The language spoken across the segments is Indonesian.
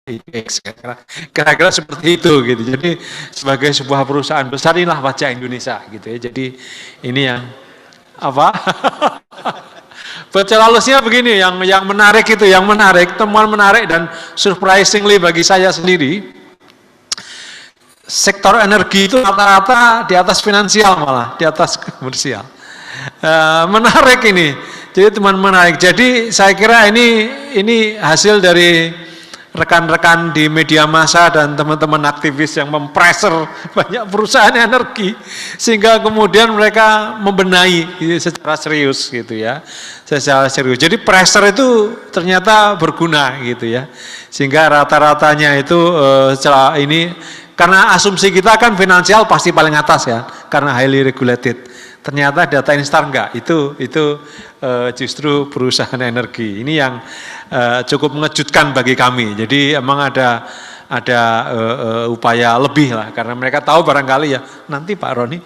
IPX. Kira-kira seperti itu gitu. Jadi sebagai sebuah perusahaan besar inilah wajah Indonesia gitu ya. Jadi ini yang apa? Baca halusnya begini, yang menarik itu, yang menarik, temuan menarik dan surprisingly bagi saya sendiri, sektor energi itu rata-rata di atas finansial malah, di atas komersial. Menarik ini, jadi teman menarik. Jadi saya kira ini hasil dari rekan-rekan di media massa dan teman-teman aktivis yang mempressure banyak perusahaan energi sehingga kemudian mereka membenahi secara serius gitu ya, secara serius. Jadi pressure itu ternyata berguna gitu ya, sehingga rata-ratanya itu secara ini karena asumsi kita kan finansial pasti paling atas ya karena highly regulated. Ternyata data Instar enggak, itu justru perusahaan energi. Ini yang cukup mengejutkan bagi kami. Jadi emang ada upaya lebih lah, karena mereka tahu barangkali ya nanti Pak Roni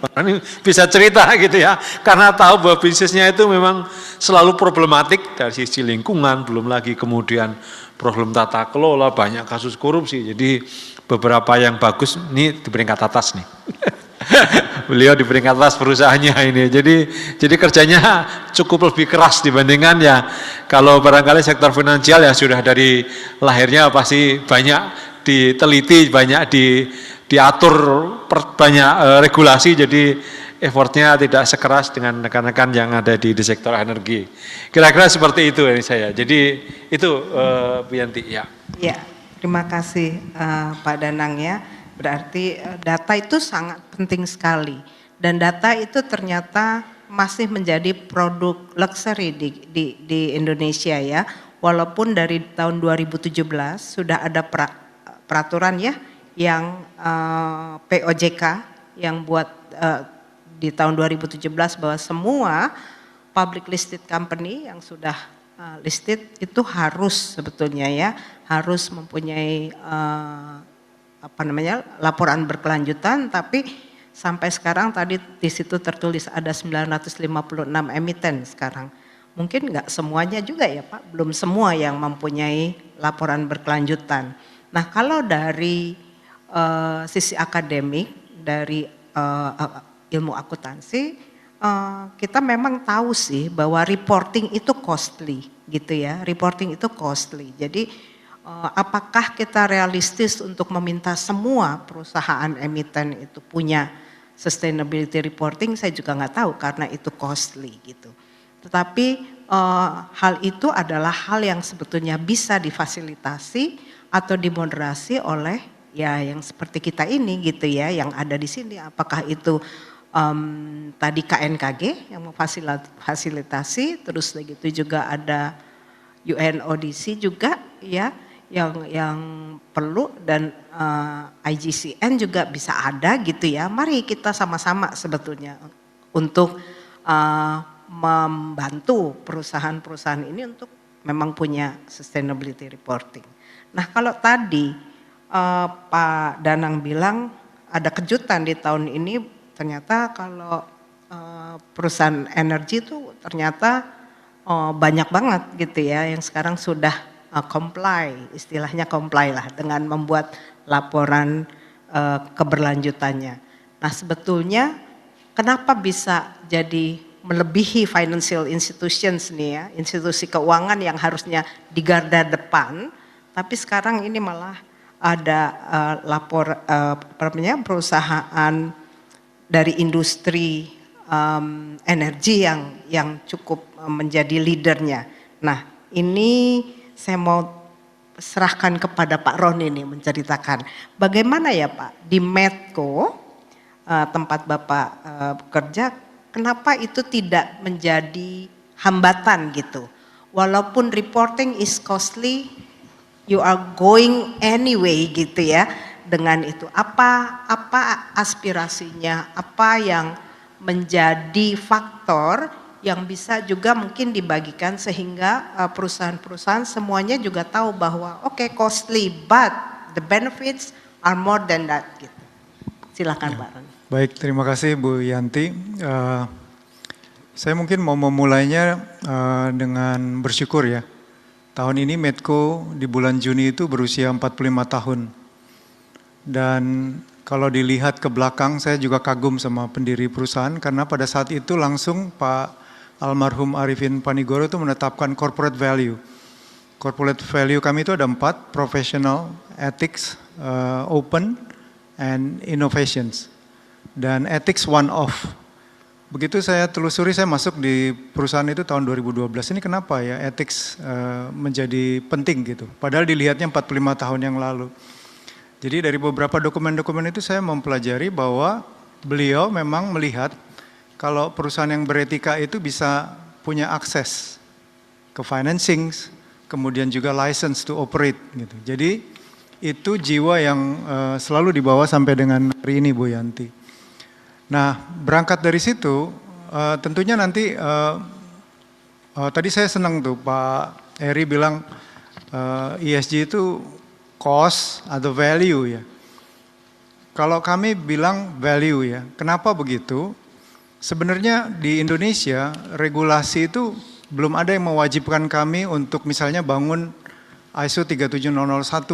bisa cerita gitu ya, karena tahu bahwa bisnisnya itu memang selalu problematik dari sisi lingkungan, belum lagi kemudian problem tata kelola, banyak kasus korupsi. Jadi beberapa yang bagus ini di peringkat atas nih. Beliau di peringkat atas perusahaannya ini, jadi kerjanya cukup lebih keras dibandingkan ya kalau barangkali sektor finansial ya sudah dari lahirnya pasti banyak diteliti, banyak diatur, banyak regulasi, jadi effortnya tidak sekeras dengan rekan-rekan yang ada di sektor energi. Kira-kira seperti itu ini saya. Jadi itu Bu Yanti ya. Ya, terima kasih Pak Danang ya. Berarti data itu sangat penting sekali, dan data itu ternyata masih menjadi produk luxury di Indonesia ya. Walaupun dari tahun 2017 sudah ada peraturan ya yang POJK yang buat di tahun 2017 bahwa semua public listed company yang sudah listed itu harus sebetulnya ya harus mempunyai laporan berkelanjutan, tapi sampai sekarang tadi di situ tertulis ada 956 emiten sekarang. Mungkin nggak semuanya juga ya Pak, belum semua yang mempunyai laporan berkelanjutan. Nah kalau dari sisi akademik, dari ilmu akuntansi, kita memang tahu sih bahwa reporting itu costly gitu ya, reporting itu costly. Jadi apakah kita realistis untuk meminta semua perusahaan emiten itu punya sustainability reporting, saya juga nggak tahu karena itu costly gitu. Tetapi hal itu adalah hal yang sebetulnya bisa difasilitasi atau dimoderasi oleh ya yang seperti kita ini gitu ya, yang ada di sini. Apakah itu tadi KNKG yang memfasilitasi, terus begitu juga ada UNODC juga ya yang perlu, dan IGCN juga bisa ada gitu ya. Mari kita sama-sama sebetulnya untuk membantu perusahaan-perusahaan ini untuk memang punya sustainability reporting. Nah kalau tadi Pak Danang bilang ada kejutan di tahun ini, ternyata kalau perusahaan energi itu ternyata banyak banget gitu ya yang sekarang sudah comply, istilahnya comply lah dengan membuat laporan keberlanjutannya. Nah sebetulnya kenapa bisa jadi melebihi financial institutions nih ya, institusi keuangan yang harusnya di garda depan, tapi sekarang ini malah ada perusahaan dari industri energi yang cukup menjadi leadernya. Nah ini saya mau serahkan kepada Pak Roni nih menceritakan bagaimana ya Pak di Medco tempat Bapak bekerja, kenapa itu tidak menjadi hambatan gitu. Walaupun reporting is costly, you are going anyway gitu ya dengan itu. Apa aspirasinya, apa yang menjadi faktor yang bisa juga mungkin dibagikan sehingga perusahaan-perusahaan semuanya juga tahu bahwa oke, costly but the benefits are more than that gitu. Silakan Pak Roni. Baik, terima kasih Bu Yanti. Saya mungkin mau memulainya dengan bersyukur ya Tahun ini Medco di bulan Juni itu berusia 45 tahun. Dan kalau dilihat ke belakang, saya juga kagum sama pendiri perusahaan karena pada saat itu langsung Pak almarhum Arifin Panigoro itu menetapkan corporate value. Corporate value kami itu ada 4, professional, ethics, open, and innovations. Dan ethics one off. Begitu saya telusuri, saya masuk di perusahaan itu tahun 2012. Ini kenapa ya ethics menjadi penting gitu. Padahal dilihatnya 45 tahun yang lalu. Jadi dari beberapa dokumen-dokumen itu saya mempelajari bahwa beliau memang melihat kalau perusahaan yang beretika itu bisa punya akses ke financing, kemudian juga license to operate gitu. Jadi itu jiwa yang selalu dibawa sampai dengan hari ini Bu Yanti. Nah, berangkat dari situ, tentunya nanti, tadi saya senang tuh Pak Eri bilang ESG itu cost atau value ya. Kalau kami bilang value ya, kenapa begitu? Sebenarnya di Indonesia regulasi itu belum ada yang mewajibkan kami untuk misalnya bangun ISO 37001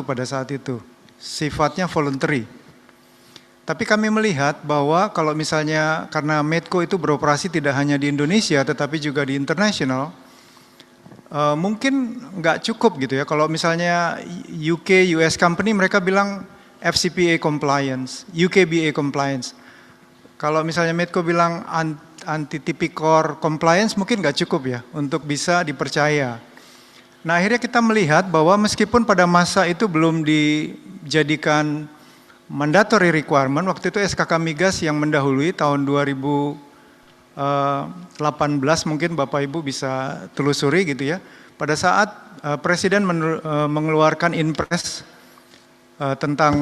pada saat itu. Sifatnya voluntary. Tapi kami melihat bahwa kalau misalnya karena Medco itu beroperasi tidak hanya di Indonesia tetapi juga di internasional, mungkin nggak cukup gitu ya. Kalau misalnya UK, US company mereka bilang FCPA compliance, UKBA compliance. Kalau misalnya Medco bilang anti-tipikor compliance mungkin nggak cukup ya untuk bisa dipercaya. Nah akhirnya kita melihat bahwa meskipun pada masa itu belum dijadikan mandatory requirement, waktu itu SKK Migas yang mendahului tahun 2018 mungkin Bapak Ibu bisa telusuri gitu ya. Pada saat Presiden mengeluarkan Inpres tentang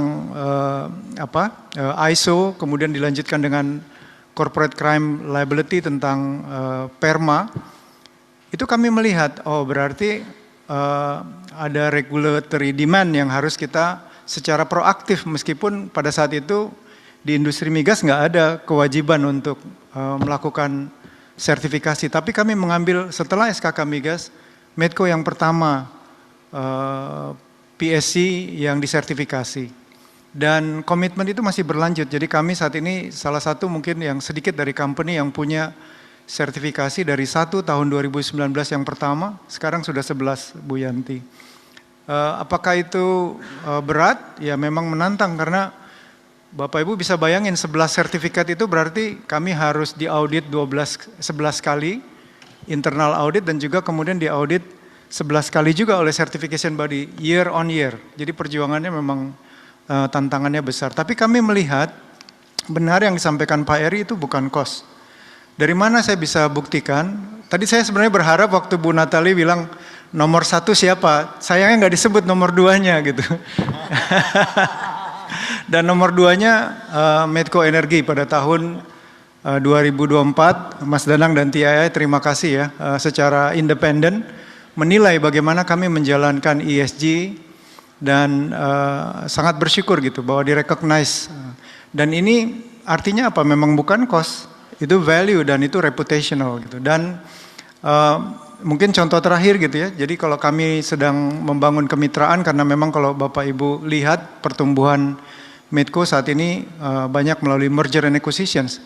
ISO, kemudian dilanjutkan dengan Corporate Crime Liability tentang PERMA, itu kami melihat, oh berarti ada regulatory demand yang harus kita secara proaktif, meskipun pada saat itu di industri migas nggak ada kewajiban untuk melakukan sertifikasi. Tapi kami mengambil setelah SKK Migas, Medco yang pertama PSC yang disertifikasi. Dan komitmen itu masih berlanjut. Jadi kami saat ini salah satu mungkin yang sedikit dari company yang punya sertifikasi dari 1 tahun 2019 yang pertama, sekarang sudah 11 Bu Yanti. Apakah itu berat? Ya memang menantang karena Bapak Ibu bisa bayangin 11 sertifikat itu berarti kami harus diaudit 11 kali internal audit dan juga kemudian diaudit 11 kali juga oleh certification body year on year. Jadi perjuangannya memang tantangannya besar. Tapi kami melihat benar yang disampaikan Pak Eri itu bukan cost. Dari mana saya bisa buktikan? Tadi saya sebenarnya berharap waktu Bu Natali bilang nomor 1 siapa? Sayangnya nggak disebut nomor 2-nya gitu. Dan nomor 2-nya Medco Energi pada tahun 2024. Mas Danang dan TII terima kasih ya secara independen menilai bagaimana kami menjalankan ESG dan sangat bersyukur gitu bahwa direcognize. Dan ini artinya apa? Memang bukan cost, itu value dan itu reputational gitu. Dan mungkin contoh terakhir gitu ya, jadi kalau kami sedang membangun kemitraan karena memang kalau Bapak Ibu lihat pertumbuhan Medco saat ini banyak melalui merger and acquisitions.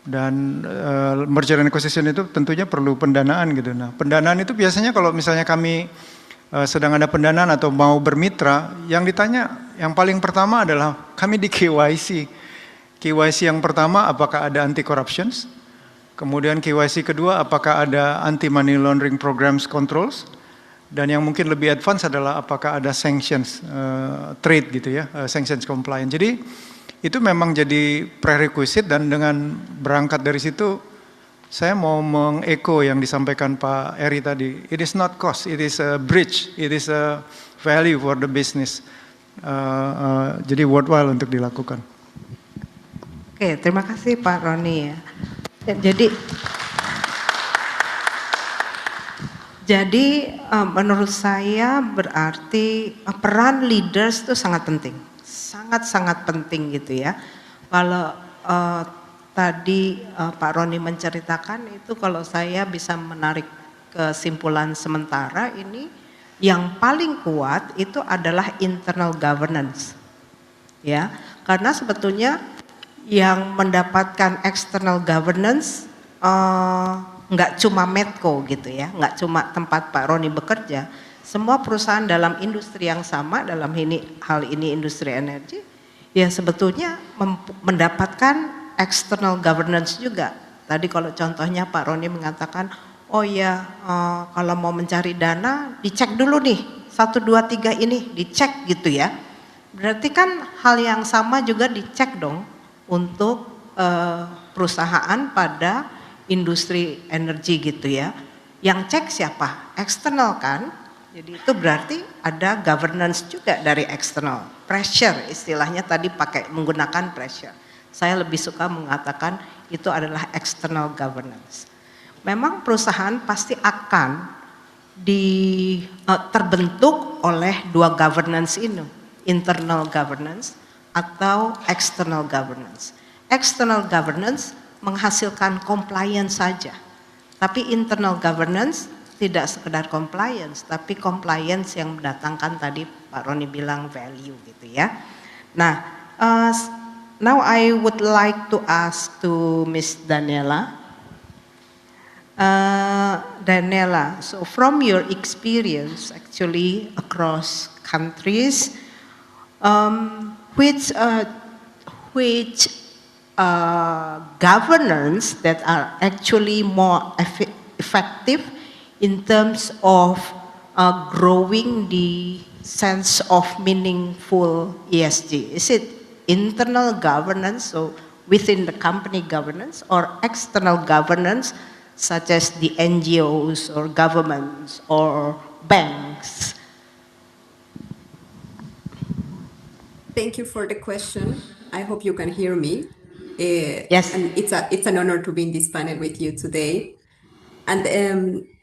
Dan merger and acquisition itu tentunya perlu pendanaan gitu. Nah pendanaan itu biasanya kalau misalnya kami sedang ada pendanaan atau mau bermitra, yang ditanya yang paling pertama adalah kami di KYC. KYC yang pertama apakah ada anti corruptions? Kemudian KYC kedua, apakah ada anti-money laundering programs controls? Dan yang mungkin lebih advance adalah apakah ada sanctions trade gitu ya, sanctions compliance. Jadi itu memang jadi prerequisite dan dengan berangkat dari situ, saya mau mengeko yang disampaikan Pak Eri tadi. It is not cost, it is a bridge, it is a value for the business. Jadi worthwhile untuk dilakukan. Oke, terima kasih Pak Roni ya. Jadi menurut saya berarti peran leaders itu sangat penting, sangat penting gitu ya. Kalau tadi Pak Roni menceritakan itu, kalau saya bisa menarik kesimpulan sementara ini Yang paling kuat itu adalah internal governance. Ya, karena sebetulnya yang mendapatkan external governance nggak cuma Medco gitu ya, nggak cuma tempat Pak Roni bekerja. Semua perusahaan dalam industri yang sama, dalam hal ini industri energi, ya sebetulnya mendapatkan external governance juga. Tadi kalau contohnya Pak Roni mengatakan, oh ya kalau mau mencari dana dicek dulu nih, 1, 2, 3 ini dicek gitu ya. Berarti kan hal yang sama juga dicek dong untuk perusahaan pada industri energi gitu ya. Yang cek siapa? Eksternal kan? Jadi itu berarti ada governance juga dari eksternal. Pressure istilahnya tadi menggunakan pressure. Saya lebih suka mengatakan itu adalah external governance. Memang perusahaan pasti akan terbentuk oleh dua governance ini, internal governance atau external governance. External governance menghasilkan compliance saja, tapi internal governance tidak sekedar compliance, tapi compliance yang mendatangkan tadi Pak Roni bilang value gitu ya. Nah, now I would like to ask to Miss Daniela. Daniela, so from your experience actually across countries, which governance that are actually more effective in terms of growing the sense of meaningful ESG? Is it internal governance, so within the company governance, or external governance, such as the NGOs or governments or banks? Thank you for the question. I hope you can hear me. Yes. And it's an honor to be in this panel with you today. And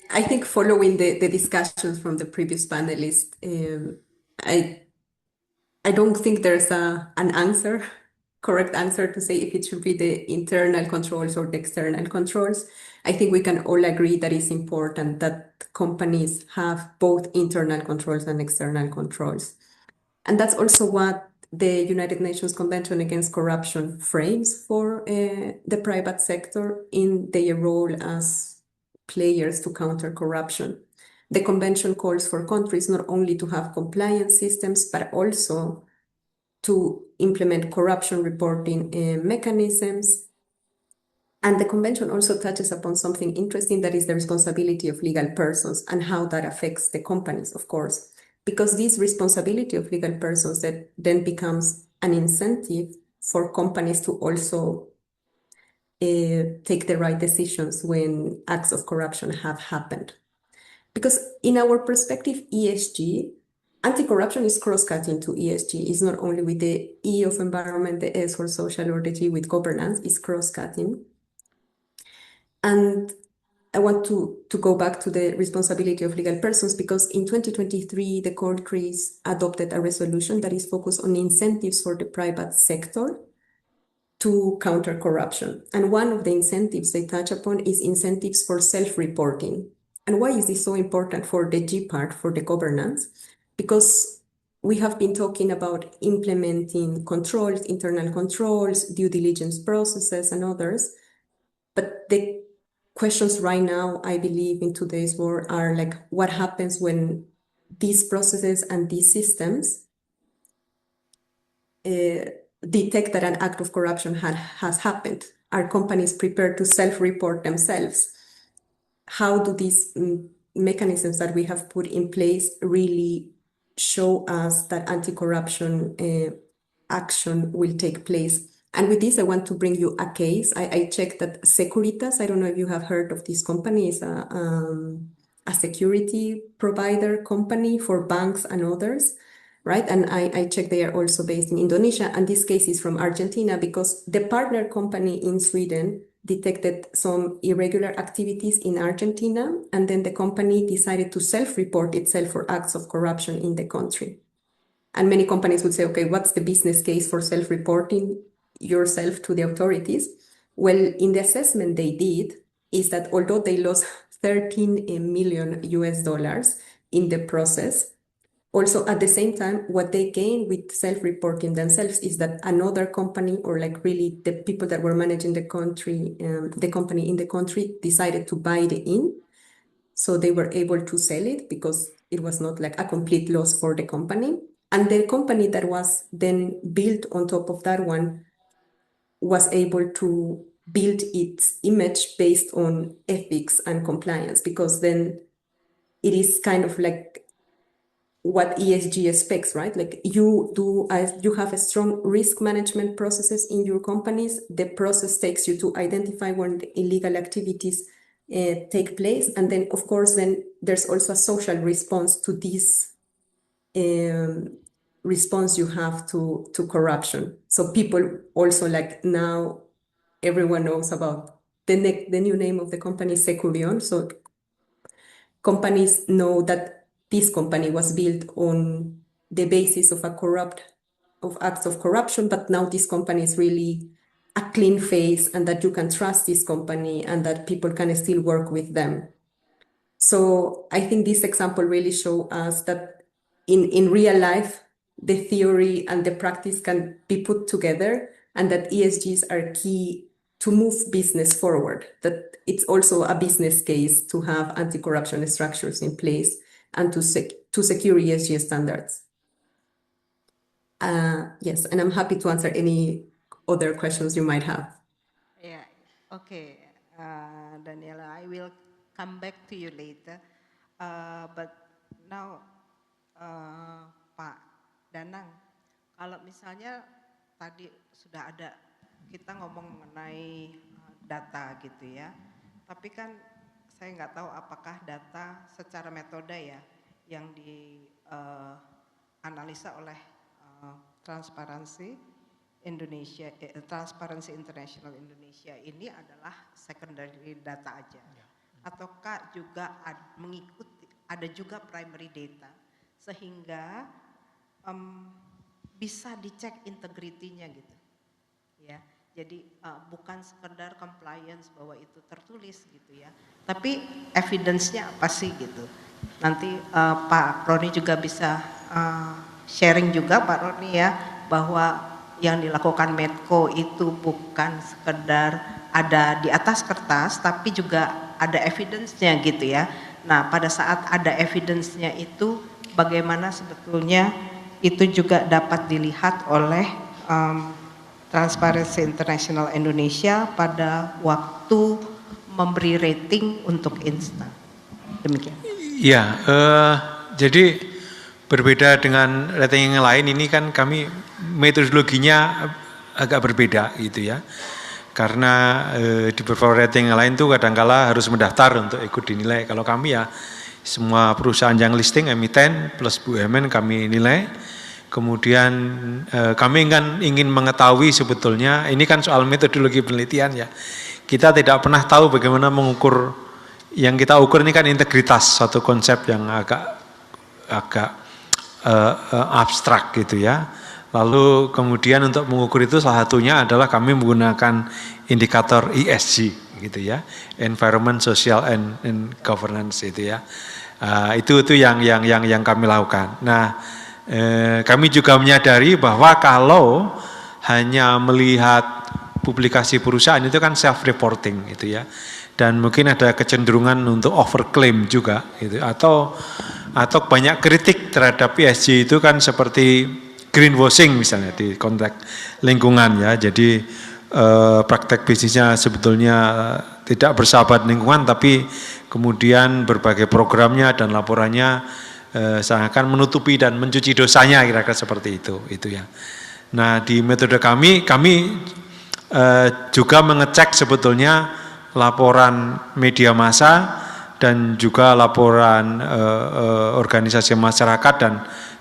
I think following the discussions from the previous panelists, I don't think there's an correct answer to say if it should be the internal controls or the external controls. I think we can all agree that it's important that companies have both internal controls and external controls. And that's also what the United Nations Convention Against Corruption frames for the private sector in their role as players to counter corruption. The convention calls for countries not only to have compliance systems, but also to implement corruption reporting mechanisms. And the convention also touches upon something interesting, that is the responsibility of legal persons and how that affects the companies, of course. Because this responsibility of legal persons that then becomes an incentive for companies to also take the right decisions when acts of corruption have happened. Because in our perspective, ESG, anti-corruption is cross-cutting to ESG. It's not only with the E of environment, the S for social, or the G with governance, it's cross-cutting. And I want to go back to the responsibility of legal persons, because in 2023, the countries adopted a resolution that is focused on incentives for the private sector to counter corruption. And one of the incentives they touch upon is incentives for self-reporting. And why is this so important for the G part, for the governance? Because we have been talking about implementing controls, internal controls, due diligence processes, and others. But the questions right now, I believe, in today's world are like, what happens when these processes and these systems detect that an act of corruption has happened? Are companies prepared to self-report themselves? How do these mechanisms that we have put in place really show us that anti-corruption action will take place? And with this, I want to bring you a case. I checked that Securitas, I don't know if you have heard of this company, is a security provider company for banks and others, right? And I checked they are also based in Indonesia. And this case is from Argentina, because the partner company in Sweden detected some irregular activities in Argentina, and then the company decided to self-report itself for acts of corruption in the country. And many companies would say, okay, what's the business case for self-reporting yourself to the authorities? Well, in the assessment they did, is that although they lost 13 million US dollars, in the process. Also, at the same time, what they gain with self-reporting themselves is that another company, or like really the people that were managing the country, the company in the country, decided to buy the inn. So they were able to sell it because it was not like a complete loss for the company. And the company that was then built on top of that one was able to build its image based on ethics and compliance, because then it is kind of like what ESG expects, right? Like you have a strong risk management processes in your companies. The process takes you to identify when the illegal activities take place. And then, of course, then there's also a social response to this response you have to corruption. So people also, like, now everyone knows about the new name of the company, Securion. So companies know that this company was built on the basis of acts of corruption, but now this company is really a clean face, and that you can trust this company and that people can still work with them. So I think this example really shows us that in real life, the theory and the practice can be put together, and that ESGs are key to move business forward, that it's also a business case to have anti-corruption structures in place and to secure ESG standards. Yes, and I'm happy to answer any other questions you might have. Yeah, okay, Daniela, I will come back to you later. But now, Pak Danang, kalau misalnya tadi sudah ada, kita ngomong mengenai data gitu ya, tapi kan saya nggak tahu apakah data secara metode ya yang dianalisa oleh Transparency International Indonesia ini adalah secondary data aja, ataukah juga mengikuti ada juga primary data sehingga bisa dicek integritinya gitu ya. Jadi bukan sekedar compliance bahwa itu tertulis gitu ya, tapi evidence-nya apa sih gitu. Nanti Pak Roni juga bisa sharing juga Pak Roni ya, bahwa yang dilakukan Medco itu bukan sekedar ada di atas kertas, tapi juga ada evidence-nya gitu ya. Nah, pada saat ada evidence-nya itu, bagaimana sebetulnya itu juga dapat dilihat oleh Transparency International Indonesia pada waktu memberi rating untuk instan. Demikian. Ya, jadi berbeda dengan rating yang lain, ini kan kami metodologinya agak berbeda gitu ya. Karena di beberapa rating yang lain tuh kadangkala harus mendaftar untuk ikut dinilai. Kalau kami ya semua perusahaan yang listing emiten plus BUMN kami nilai. Kemudian kami kan ingin mengetahui sebetulnya, ini kan soal metodologi penelitian ya. Kita tidak pernah tahu bagaimana mengukur, yang kita ukur ini kan integritas, satu konsep yang agak abstrak gitu ya. Lalu kemudian untuk mengukur itu salah satunya adalah kami menggunakan indikator ESG gitu ya, Environment, Social and Governance itu ya. Itu yang kami lakukan. Nah, kami juga menyadari bahwa kalau hanya melihat publikasi perusahaan itu kan self reporting gitu ya, dan mungkin ada kecenderungan untuk overclaim juga gitu, atau banyak kritik terhadap ESG itu kan seperti greenwashing misalnya di konteks lingkungan ya. Jadi praktek bisnisnya sebetulnya tidak bersahabat lingkungan, tapi kemudian berbagai programnya dan laporannya seakan menutupi dan mencuci dosanya, kira-kira seperti itu ya. Nah, di metode kami juga mengecek sebetulnya laporan media massa dan juga laporan organisasi masyarakat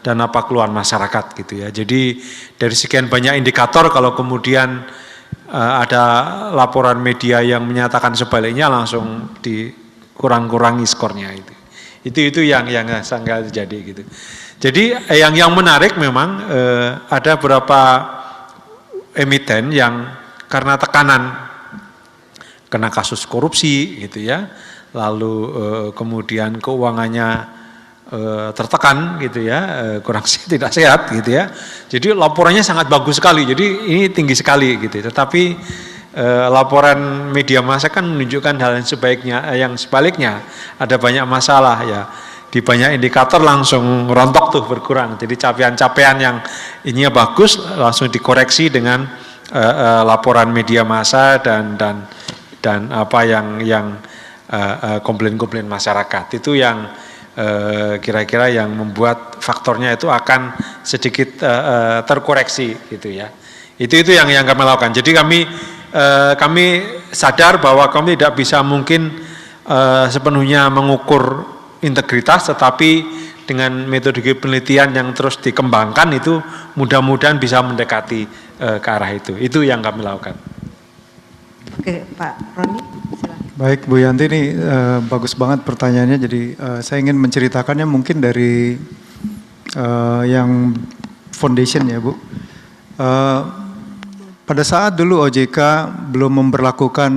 dan apa keluhan masyarakat gitu ya. Jadi dari sekian banyak indikator, kalau kemudian ada laporan media yang menyatakan sebaliknya, langsung dikurang-kurangi skornya itu. Itu yang sangat terjadi gitu. Jadi yang menarik memang ada beberapa emiten yang karena tekanan kena kasus korupsi gitu ya, lalu kemudian keuangannya tertekan gitu ya, kurang tidak sehat gitu ya. Jadi laporannya sangat bagus sekali. Jadi ini tinggi sekali gitu. Tetapi laporan media massa kan menunjukkan hal yang sebaliknya. Ada banyak masalah ya. Di banyak indikator langsung rontok tuh, berkurang. Jadi capaian-capaian yang ininya bagus langsung dikoreksi dengan laporan media massa dan apa yang komplain-komplain masyarakat. Itu yang kira-kira yang membuat faktornya itu akan sedikit terkoreksi gitu ya. Itu yang kami lakukan. Jadi kami sadar bahwa kami tidak bisa mungkin sepenuhnya mengukur integritas, tetapi dengan metode penelitian yang terus dikembangkan itu mudah-mudahan bisa mendekati ke arah itu. Itu yang kami lakukan. Oke, Pak Roni, silakan. Baik, Bu Yanti, ini bagus banget pertanyaannya. Jadi saya ingin menceritakannya mungkin dari yang foundation ya, Bu. Pada saat dulu OJK belum memberlakukan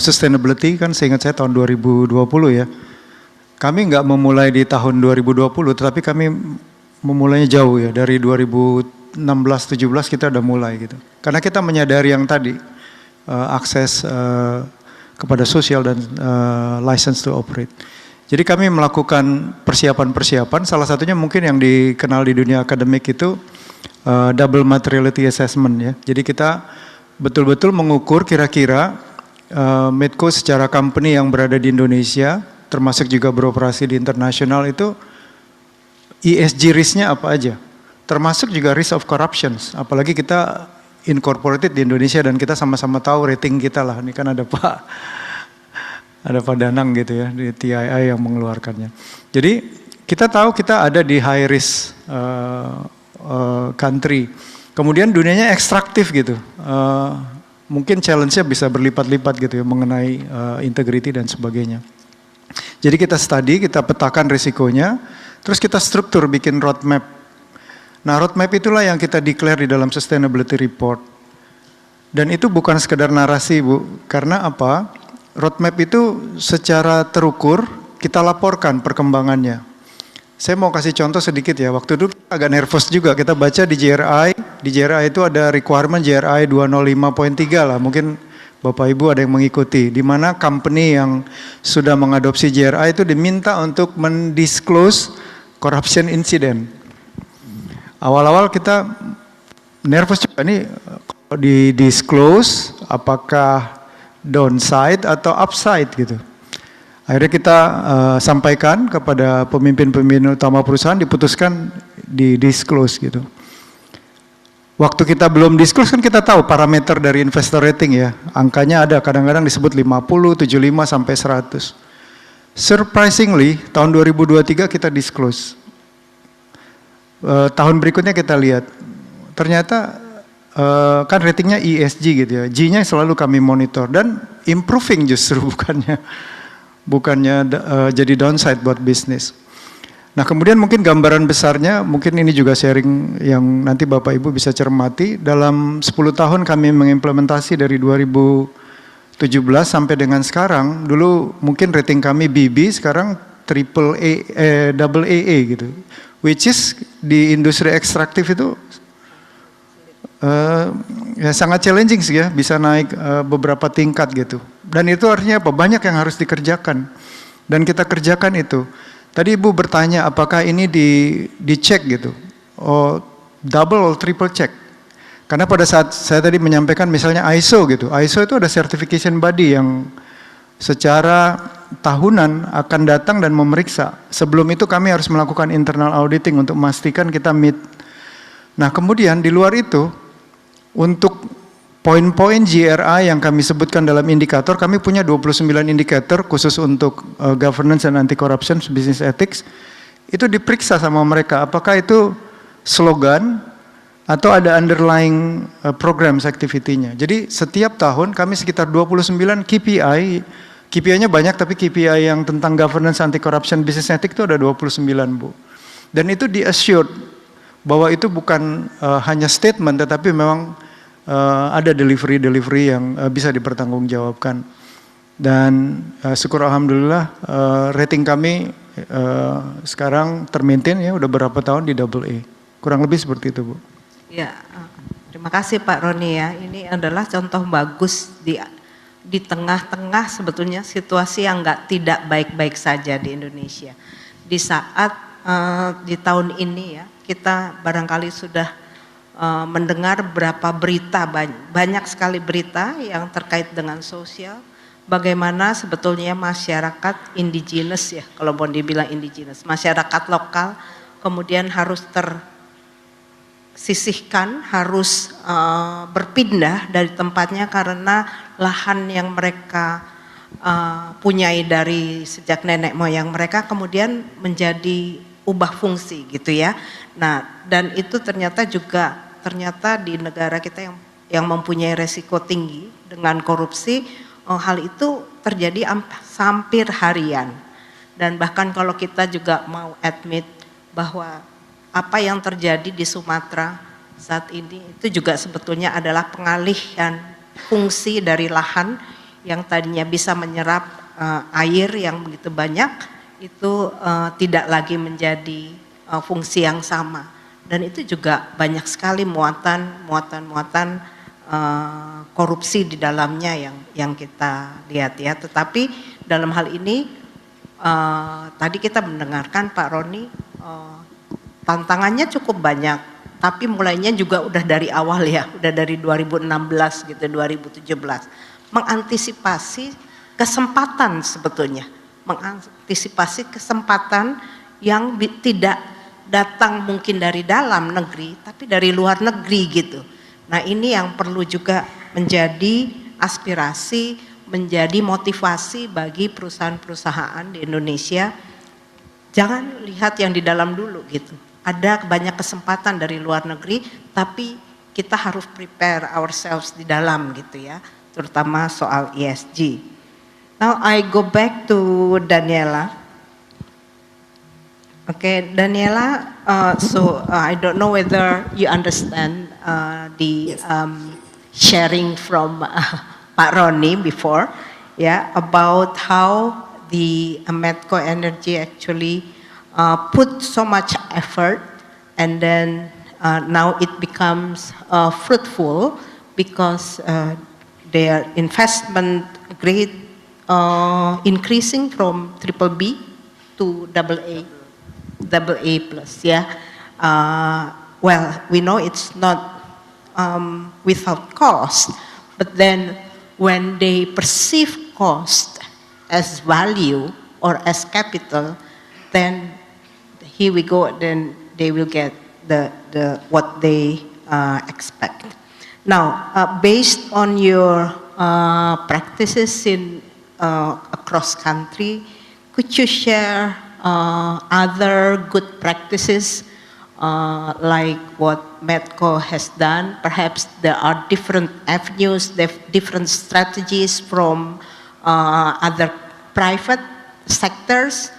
sustainability, kan seingat saya tahun 2020 ya. Kami nggak memulai di tahun 2020, tetapi kami memulainya jauh ya, dari 2016-17 kita udah mulai gitu. Karena kita menyadari yang tadi, akses kepada sosial dan license to operate. Jadi kami melakukan persiapan-persiapan, salah satunya mungkin yang dikenal di dunia akademik itu double materiality assessment ya. Jadi kita betul-betul mengukur kira-kira Medco secara company yang berada di Indonesia, termasuk juga beroperasi di internasional itu ESG risk-nya apa aja. Termasuk juga risk of corruptions, apalagi kita incorporated di Indonesia dan kita sama-sama tahu rating kita lah. Ini kan ada Pak Danang gitu ya di TII yang mengeluarkannya. Jadi kita tahu kita ada di high risk country. Kemudian dunianya ekstraktif gitu. Mungkin challenge-nya bisa berlipat-lipat gitu ya mengenai integrity dan sebagainya. Jadi kita study, kita petakan risikonya, terus kita struktur bikin roadmap. Nah, roadmap itulah yang kita declare di dalam sustainability report. Dan itu bukan sekedar narasi, Bu. Karena apa? Roadmap itu secara terukur kita laporkan perkembangannya. Saya mau kasih contoh sedikit ya. Waktu itu agak nervous juga. Kita baca di GRI. Di GRI itu ada requirement GRI 205.3 lah. Mungkin Bapak Ibu ada yang mengikuti. Di mana company yang sudah mengadopsi GRI itu diminta untuk mendisclose corruption incident. Awal-awal kita nervous juga nih, kalau di-disclose apakah downside atau upside gitu. Akhirnya kita sampaikan kepada pemimpin-pemimpin utama perusahaan, diputuskan di-disclose gitu. Waktu kita belum disclose kan kita tahu parameter dari investor rating ya. Angkanya ada kadang-kadang disebut 50, 75 sampai 100. Surprisingly tahun 2023 kita disclose. Tahun berikutnya kita lihat, ternyata kan ratingnya ESG gitu ya, G-nya selalu kami monitor dan improving justru bukannya jadi downside buat bisnis. Nah kemudian mungkin gambaran besarnya, mungkin ini juga sharing yang nanti Bapak Ibu bisa cermati, dalam 10 tahun kami mengimplementasi dari 2017 sampai dengan sekarang, dulu mungkin rating kami BB, sekarang double AA gitu. Which is di industri ekstraktif itu ya sangat challenging sih ya, bisa naik beberapa tingkat gitu. Dan itu artinya apa? Banyak yang harus dikerjakan. Dan kita kerjakan itu. Tadi Ibu bertanya apakah ini dicek gitu. Oh, double or triple check. Karena pada saat saya tadi menyampaikan misalnya ISO gitu. ISO itu ada certification body yang secara tahunan akan datang dan memeriksa. Sebelum itu kami harus melakukan internal auditing untuk memastikan kita meet. Nah kemudian di luar itu, untuk poin-poin GRI yang kami sebutkan dalam indikator, kami punya 29 indikator khusus untuk governance and anti-corruption, business ethics. Itu diperiksa sama mereka, apakah itu slogan atau ada underlying programs activity-nya. Jadi setiap tahun kami sekitar 29 KPI-nya banyak, tapi KPI yang tentang governance, anti-corruption, business ethics itu ada 29, Bu. Dan itu di-assured bahwa itu bukan hanya statement, tetapi memang ada delivery yang bisa dipertanggungjawabkan. Dan syukur alhamdulillah rating kami sekarang termaintain ya udah berapa tahun di AA. Kurang lebih seperti itu, Bu. Ya, terima kasih Pak Roni ya. Ini adalah contoh bagus di tengah-tengah sebetulnya situasi yang tidak baik-baik saja di Indonesia. Di saat di tahun ini ya, kita barangkali sudah mendengar berapa berita, banyak sekali berita yang terkait dengan sosial. Bagaimana sebetulnya masyarakat indigenous ya, kalau mau dibilang indigenous, masyarakat lokal kemudian harus tersisihkan, harus berpindah dari tempatnya karena lahan yang mereka punyai dari sejak nenek moyang mereka kemudian menjadi ubah fungsi gitu ya. Nah, dan itu ternyata di negara kita yang mempunyai resiko tinggi dengan korupsi, hal itu terjadi hampir harian. Dan bahkan kalau kita juga mau admit bahwa apa yang terjadi di Sumatera saat ini itu juga sebetulnya adalah pengalihan fungsi dari lahan yang tadinya bisa menyerap air yang begitu banyak itu tidak lagi menjadi fungsi yang sama, dan itu juga banyak sekali muatan korupsi di dalamnya yang kita lihat ya. Tetapi dalam hal ini tadi kita mendengarkan Pak Roni, tantangannya cukup banyak, tapi mulainya juga udah dari awal ya, udah dari 2016 gitu, 2017 mengantisipasi kesempatan sebetulnya, mengantisipasi kesempatan yang tidak datang mungkin dari dalam negeri, tapi dari luar negeri gitu. Nah ini yang perlu juga menjadi aspirasi, menjadi motivasi bagi perusahaan-perusahaan di Indonesia. Jangan lihat yang di dalam dulu gitu. Ada banyak kesempatan dari luar negeri, tapi kita harus prepare ourselves di dalam gitu ya, terutama soal ESG. Now I go back to Daniela. Okay, Daniela, I don't know whether you understand the sharing from Pak Roni before, yeah, about how the Medco Energy actually put so much effort, and then now it becomes fruitful because their investment grade increasing from BBB to AA plus, yeah. Well, we know it's not without cost, but then when they perceive cost as value or as capital, then here we go, then they will get the what they expect. Now, based on your practices in across country, could you share other good practices like what Medco has done? Perhaps there are different avenues, different strategies from other private sectors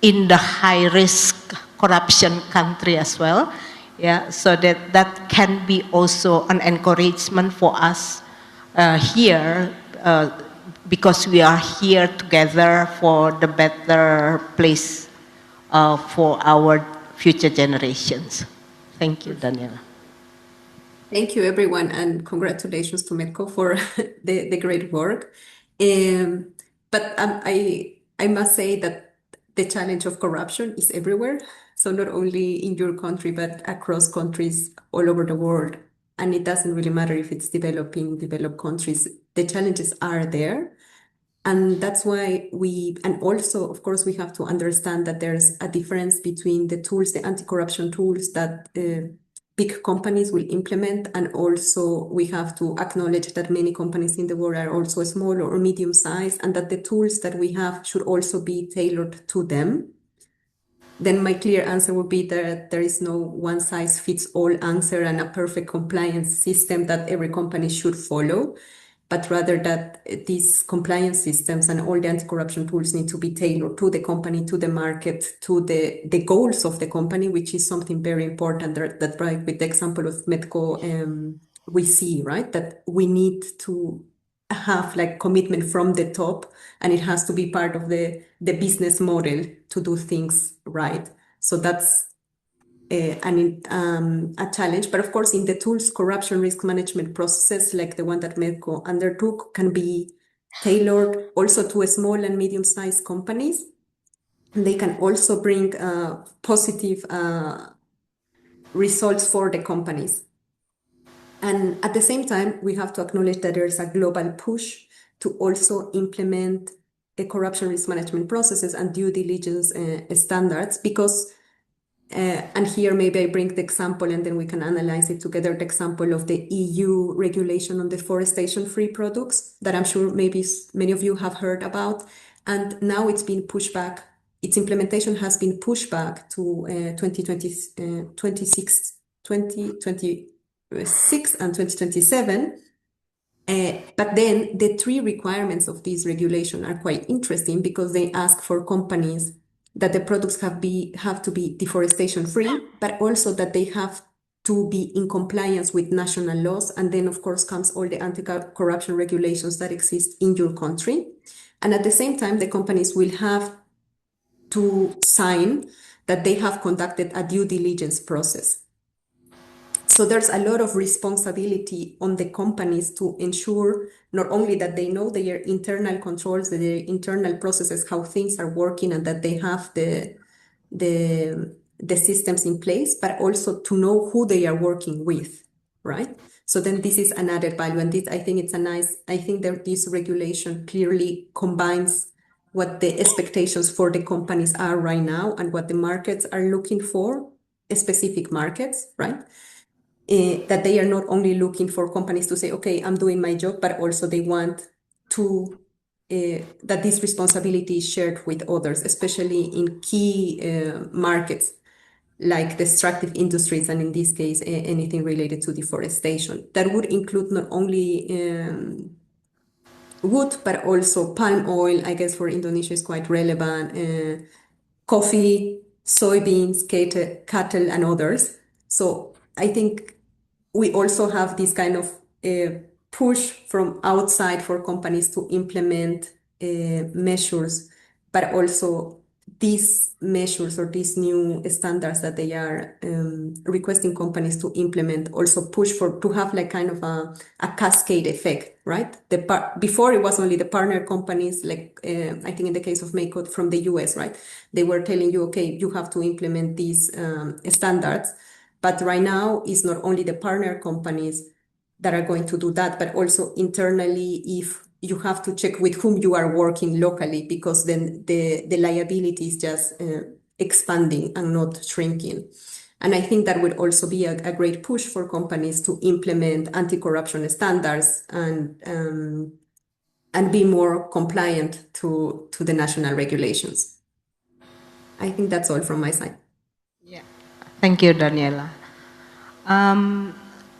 in the high risk corruption country as well. Yeah, so that can be also an encouragement for us here, because we are here together for the better place for our future generations. Thank you, Daniela. Thank you, everyone, and congratulations to Medco for the great work. But I must say that the challenge of corruption is everywhere. So not only in your country, but across countries all over the world. And it doesn't really matter if it's developed countries, the challenges are there. And that's why and also, of course, we have to understand that there's a difference between the tools, the anti-corruption tools that big companies will implement, and also we have to acknowledge that many companies in the world are also small or medium sized, and that the tools that we have should also be tailored to them. Then my clear answer would be that there is no one size fits all answer and a perfect compliance system that every company should follow, but rather that these compliance systems and all the anti-corruption tools need to be tailored to the company, to the market, to the goals of the company, which is something very important that right, with the example of Medco, we see, right, that we need to have like commitment from the top, and it has to be part of the business model to do things right. So that's a challenge. But of course, in the tools, corruption risk management processes like the one that Medco undertook can be tailored also to small and medium-sized companies. They can also bring positive results for the companies. And at the same time, we have to acknowledge that there's a global push to also implement the corruption risk management processes and due diligence standards, because, and here maybe I bring the example and then we can analyze it together, the example of the EU regulation on deforestation-free products that I'm sure maybe many of you have heard about. And now it's been pushed back. Its implementation has been pushed back to 2026 and 2027. But then the three requirements of this regulation are quite interesting, because they ask for companies that the products have to be deforestation free, but also that they have to be in compliance with national laws. And then of course comes all the anti-corruption regulations that exist in your country. And at the same time, the companies will have to sign that they have conducted a due diligence process. So there's a lot of responsibility on the companies to ensure not only that they know their internal controls, their internal processes, how things are working, and that they have the systems in place, but also to know who they are working with, right? So then this is an added value, and this, I think it's I think that this regulation clearly combines what the expectations for the companies are right now and what the markets are looking for, specific markets, right? That they are not only looking for companies to say, okay, I'm doing my job, but also they want to, that this responsibility is shared with others, especially in key markets like the extractive industries, and in this case, anything related to deforestation. That would include not only wood, but also palm oil, I guess for Indonesia is quite relevant, coffee, soybeans, cattle, and others. So I think we also have this kind of push from outside for companies to implement measures, but also these measures or these new standards that they are requesting companies to implement also push for to have like kind of a cascade effect, right? Before it was only the partner companies, like I think in the case of Medco from the US, right? They were telling you, okay, you have to implement these standards. But right now, it's not only the partner companies that are going to do that, but also internally, if you have to check with whom you are working locally, because then the liability is just expanding and not shrinking. And I think that would also be a great push for companies to implement anti-corruption standards and be more compliant to the national regulations. I think that's all from my side. Thank you, Daniela.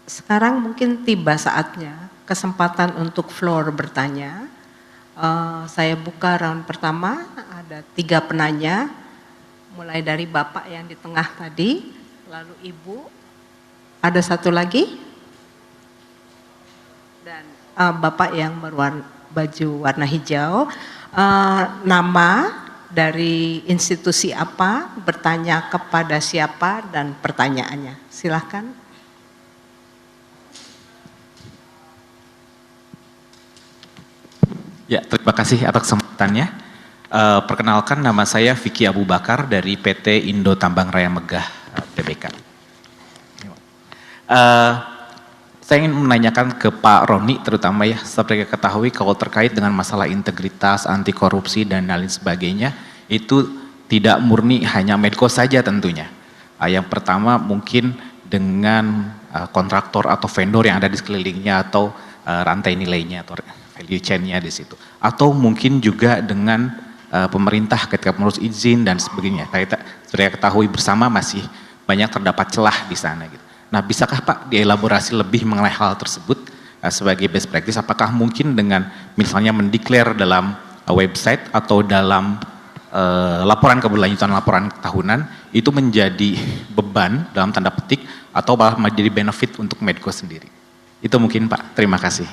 Sekarang mungkin tiba saatnya kesempatan untuk floor bertanya. Saya buka round pertama, ada 3 penanya, mulai dari Bapak yang di tengah tadi, lalu Ibu, ada satu lagi, dan Bapak yang baju warna hijau. Nama, dari institusi apa, bertanya kepada siapa, dan pertanyaannya. Silahkan. Ya, terima kasih atas kesempatannya. Perkenalkan, nama saya Vicky Abu Bakar dari PT Indo Tambang Raya Megah Tbk. Saya ingin menanyakan ke Pak Roni terutama ya, seperti ketahui kalau terkait dengan masalah integritas, anti korupsi dan lain sebagainya, itu tidak murni hanya Medco saja tentunya. Yang pertama mungkin dengan kontraktor atau vendor yang ada di sekelilingnya atau rantai nilainya atau value chain-nya di situ. Atau mungkin juga dengan pemerintah ketika mengurus izin dan sebagainya. Kita sudah ketahui bersama masih banyak terdapat celah di sana gitu. Nah, bisakah Pak dielaborasi lebih mengenai hal tersebut sebagai best practice? Apakah mungkin dengan misalnya mendeklar dalam website atau dalam laporan keberlanjutan, laporan tahunan, itu menjadi beban dalam tanda petik atau malah menjadi benefit untuk Medco sendiri? Itu mungkin Pak, terima kasih.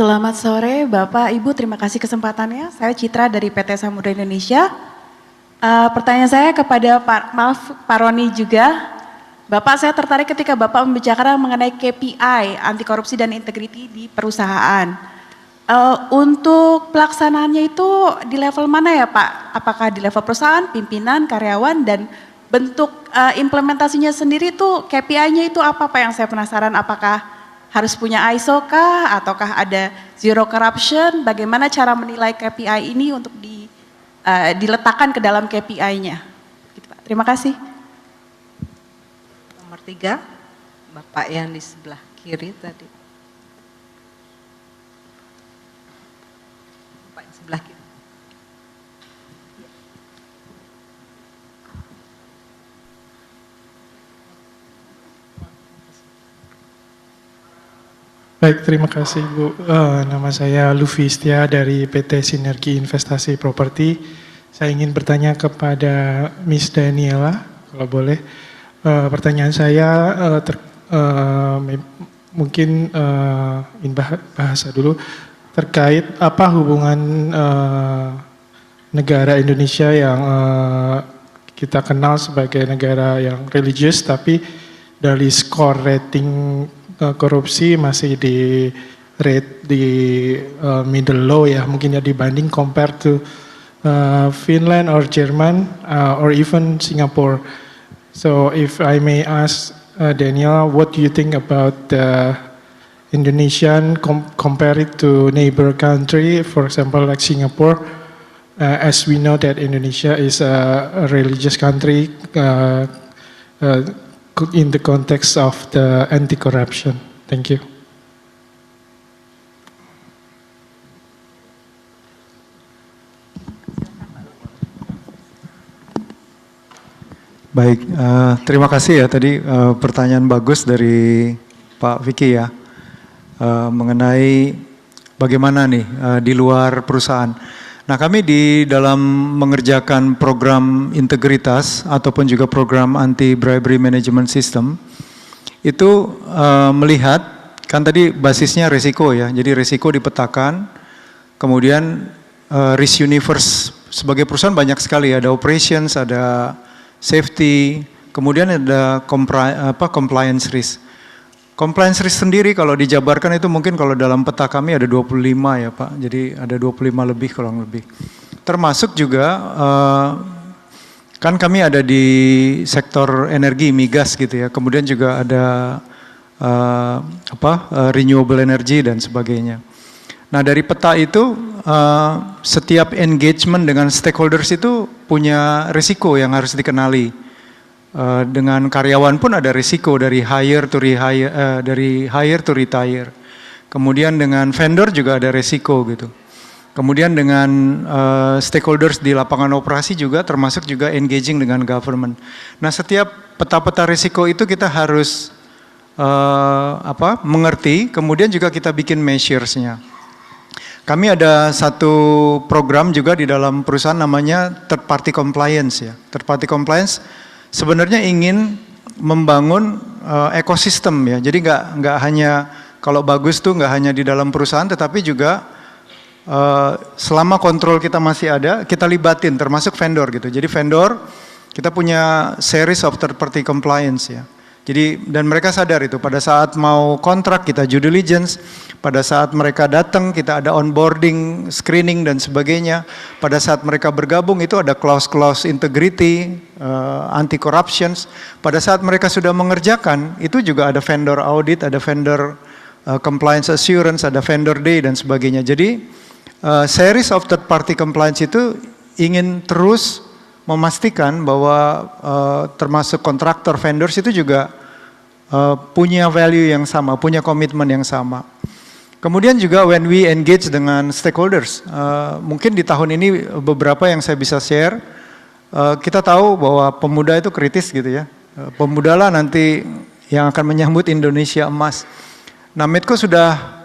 Selamat sore Bapak Ibu, terima kasih kesempatannya. Saya Citra dari PT Samudra Indonesia. Pertanyaan saya kepada Pak Roni juga. Bapak, saya tertarik ketika Bapak membicarakan mengenai KPI, anti korupsi dan integriti di perusahaan. Untuk pelaksanaannya itu di level mana ya Pak? Apakah di level perusahaan, pimpinan, karyawan, dan bentuk implementasinya sendiri itu KPI-nya itu apa Pak, yang saya penasaran? Apakah harus punya ISO kah? Ataukah ada zero corruption? Bagaimana cara menilai KPI ini untuk diletakkan ke dalam KPI-nya? Gitu, Pak. Terima kasih. Nomor 3, Bapak yang di sebelah kiri tadi. Bapak yang sebelah kiri. Baik, terima kasih Bu. Nama saya Lufi Istia dari PT Sinergi Investasi Properti. Saya ingin bertanya kepada Miss Daniela, kalau boleh. Pertanyaan saya mungkin bahasa dulu terkait apa hubungan negara Indonesia yang kita kenal sebagai negara yang religius, tapi dari skor rating korupsi masih di rate di middle low ya, mungkin ya, dibanding compare to Finland or Jerman or even Singapore. So if I may ask Daniel, what do you think about the Indonesian compared to neighbor country, for example like Singapore, as we know that Indonesia is a religious country in the context of the anti-corruption. Thank you. Baik, terima kasih ya tadi pertanyaan bagus dari Pak Vicky ya, mengenai bagaimana nih di luar perusahaan. Nah, kami di dalam mengerjakan program integritas ataupun juga program anti bribery management system itu melihat, kan tadi basisnya risiko ya, jadi risiko dipetakan, kemudian risk universe sebagai perusahaan banyak sekali, ada operations, ada safety, kemudian ada compliance risk. Compliance risk sendiri kalau dijabarkan itu mungkin kalau dalam peta kami ada 25 ya Pak, jadi ada 25 lebih kurang lebih. Termasuk juga kan kami ada di sektor energi migas gitu ya, kemudian juga ada renewable energy dan sebagainya. Nah dari peta itu setiap engagement dengan stakeholders itu punya risiko yang harus dikenali. Dengan karyawan pun ada risiko dari hire to retire. Kemudian dengan vendor juga ada risiko gitu. Kemudian dengan stakeholders di lapangan operasi juga, termasuk juga engaging dengan government. Nah setiap peta-peta risiko itu kita harus mengerti, kemudian juga kita bikin measures-nya. Kami ada satu program juga di dalam perusahaan namanya third party compliance ya. Third party compliance sebenarnya ingin membangun ekosistem ya. Jadi nggak hanya kalau bagus tuh nggak hanya di dalam perusahaan, tetapi juga selama kontrol kita masih ada, kita libatin termasuk vendor gitu. Jadi vendor kita punya series of third party compliance ya. Jadi dan mereka sadar itu pada saat mau kontrak kita due diligence, pada saat mereka datang kita ada onboarding, screening dan sebagainya. Pada saat mereka bergabung itu ada clause-clause integrity, anti corruptions. Pada saat mereka sudah mengerjakan itu juga ada vendor audit, ada vendor compliance assurance, ada vendor day dan sebagainya. Jadi series of third party compliance itu ingin terus memastikan bahwa termasuk kontraktor vendors itu juga punya value yang sama, punya komitmen yang sama. Kemudian juga when we engage dengan stakeholders, mungkin di tahun ini beberapa yang saya bisa share, kita tahu bahwa pemuda itu kritis gitu ya. Pemuda lah nanti yang akan menyambut Indonesia emas. Nah Medco sudah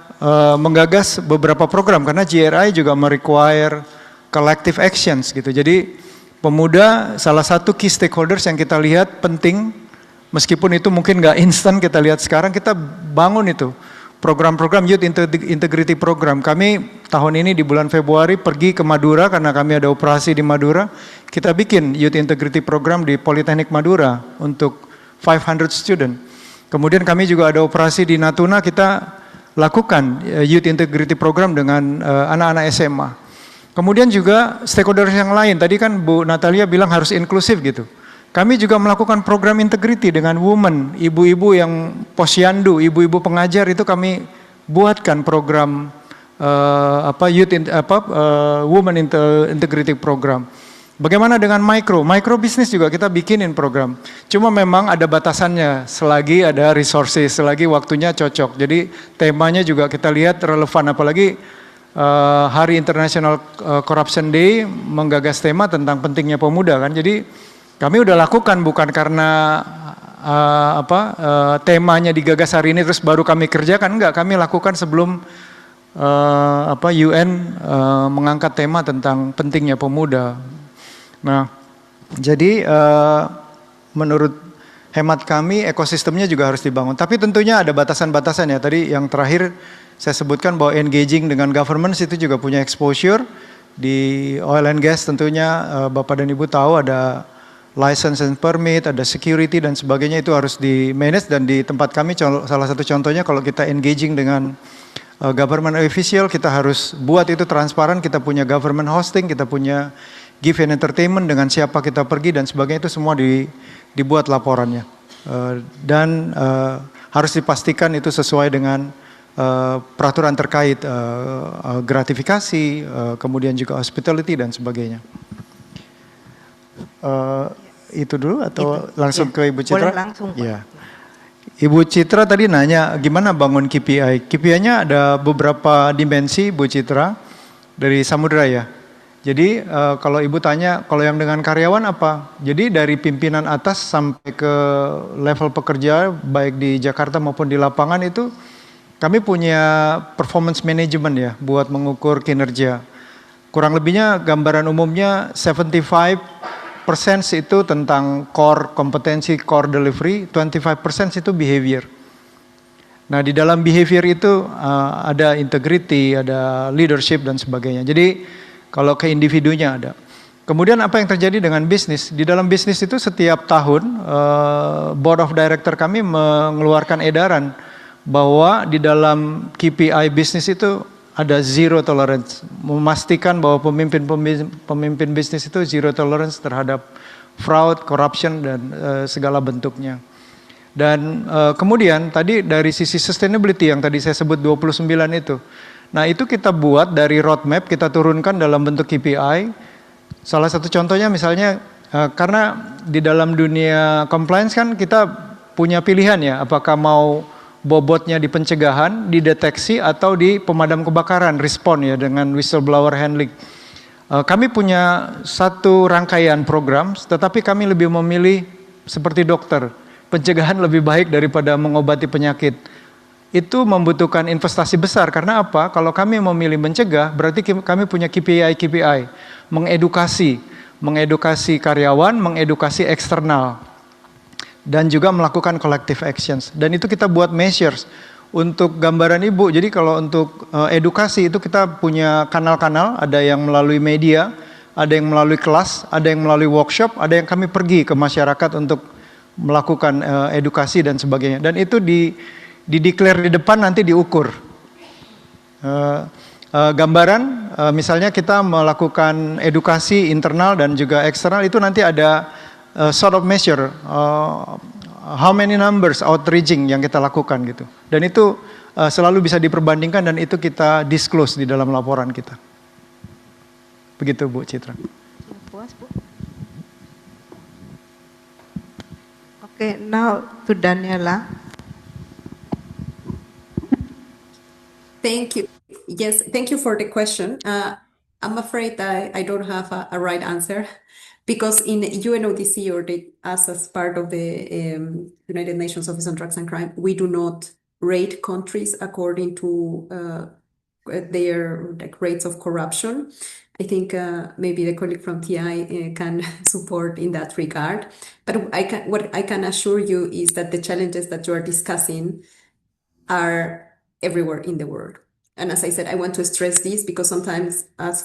menggagas beberapa program karena GRI juga merequire collective actions gitu. Jadi pemuda salah satu key stakeholders yang kita lihat penting, meskipun itu mungkin nggak instan kita lihat sekarang, kita bangun itu program-program Youth Integrity Program. Kami tahun ini di bulan Februari pergi ke Madura karena kami ada operasi di Madura. Kita bikin Youth Integrity Program di Politeknik Madura untuk 500 student. Kemudian kami juga ada operasi di Natuna, kita lakukan Youth Integrity Program dengan anak-anak SMA. Kemudian juga stakeholders yang lain, tadi kan Bu Natalia bilang harus inklusif gitu. Kami juga melakukan program integrity dengan women, ibu-ibu yang posyandu, ibu-ibu pengajar itu kami buatkan program women integrity program. Bagaimana dengan micro business juga kita bikinin program. Cuma memang ada batasannya, selagi ada resources, selagi waktunya cocok. Jadi temanya juga kita lihat relevan, apalagi Hari International Corruption Day menggagas tema tentang pentingnya pemuda kan. Jadi kami udah lakukan bukan karena temanya digagas hari ini terus baru kami kerjakan, enggak, kami lakukan sebelum UN mengangkat tema tentang pentingnya pemuda. Nah, jadi menurut hemat kami ekosistemnya juga harus dibangun. Tapi tentunya ada batasan-batasan ya. Tadi yang terakhir saya sebutkan bahwa engaging dengan government itu juga punya exposure. Di oil and gas tentunya Bapak dan Ibu tahu ada license and permit, ada security dan sebagainya, itu harus di manage. Dan di tempat kami salah satu contohnya kalau kita engaging dengan government official, kita harus buat itu transparan, kita punya government hosting, kita punya give and entertainment dengan siapa kita pergi dan sebagainya, itu semua dibuat laporannya. Dan harus dipastikan itu sesuai dengan peraturan terkait gratifikasi, kemudian juga hospitality dan sebagainya. Itu dulu atau itu langsung ke Ibu Citra? Boleh langsung, Pak. Ya. Ibu Citra tadi nanya gimana bangun KPI. KPI-nya ada beberapa dimensi, Bu Citra, dari Samudra ya. Jadi kalau Ibu tanya, kalau yang dengan karyawan apa? Jadi dari pimpinan atas sampai ke level pekerja, baik di Jakarta maupun di lapangan itu, kami punya performance management ya, buat mengukur kinerja. Kurang lebihnya gambaran umumnya 75% itu tentang core kompetensi, core delivery, 25% itu behavior. Nah di dalam behavior itu ada integrity, ada leadership dan sebagainya. Jadi kalau ke individunya ada. Kemudian apa yang terjadi dengan bisnis? Di dalam bisnis itu setiap tahun board of director kami mengeluarkan edaran bahwa di dalam KPI bisnis itu ada zero tolerance. Memastikan bahwa pemimpin bisnis itu zero tolerance terhadap fraud, corruption dan segala bentuknya. Dan kemudian tadi dari sisi sustainability yang tadi saya sebut 29 itu. Nah itu kita buat dari roadmap, kita turunkan dalam bentuk KPI. Salah satu contohnya misalnya, karena di dalam dunia compliance kan kita punya pilihan ya, apakah mau bobotnya di pencegahan, di deteksi, atau di pemadam kebakaran, respon ya dengan whistleblower handling. Kami punya satu rangkaian program, tetapi kami lebih memilih seperti dokter, pencegahan lebih baik daripada mengobati penyakit. Itu membutuhkan investasi besar, karena apa? Kalau kami memilih mencegah, berarti kami punya KPI, mengedukasi karyawan, mengedukasi eksternal, dan juga melakukan collective actions. Dan itu kita buat measures untuk gambaran Ibu. Jadi kalau untuk edukasi itu kita punya kanal-kanal, ada yang melalui media, ada yang melalui kelas, ada yang melalui workshop, ada yang kami pergi ke masyarakat untuk melakukan edukasi dan sebagainya. Dan itu di-declare di depan, nanti diukur. Gambaran, misalnya kita melakukan edukasi internal dan juga eksternal, itu nanti ada sort of measure, how many numbers outreaching yang kita lakukan gitu. Dan itu selalu bisa diperbandingkan dan itu kita disclose di dalam laporan kita. Begitu Bu Citra. Puas, Bu? Okay, now to Daniela. Thank you. Yes, thank you for the question. I'm afraid I don't have a right answer because in UNODC or us as part of the United Nations Office on Drugs and Crime, we do not rate countries according to their rates of corruption. I think maybe the colleague from TI can support in that regard. But what I can assure you is that the challenges that you are discussing are everywhere in the world. And as I said, I want to stress this because sometimes us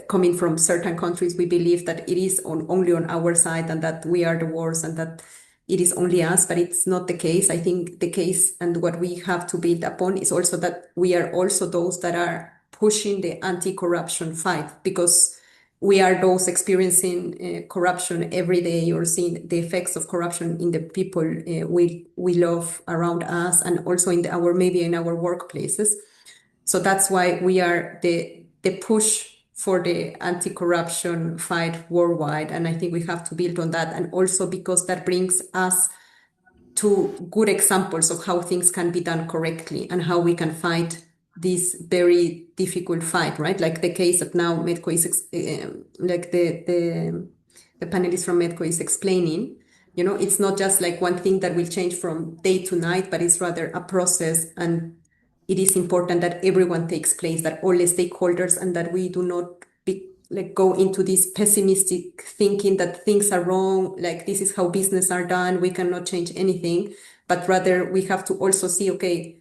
coming from certain countries, we believe that it is only on our side and that we are the worst and that it is only us, but it's not the case. I think the case and what we have to build upon is also that we are also those that are pushing the anti-corruption fight, because we are those experiencing corruption every day or seeing the effects of corruption in the people we love around us and also maybe in our workplaces. So that's why we are the push for the anti-corruption fight worldwide. And I think we have to build on that. And also because that brings us to good examples of how things can be done correctly and how we can fight this very difficult fight, right? Like the case that now Medco is, like the panelist from Medco is explaining, you know, it's not just like one thing that will change from day to night, but it's rather a process. And it is important that everyone takes place, that all the stakeholders, and that we do not go into this pessimistic thinking that things are wrong, like this is how business are done, we cannot change anything, but rather we have to also see, okay,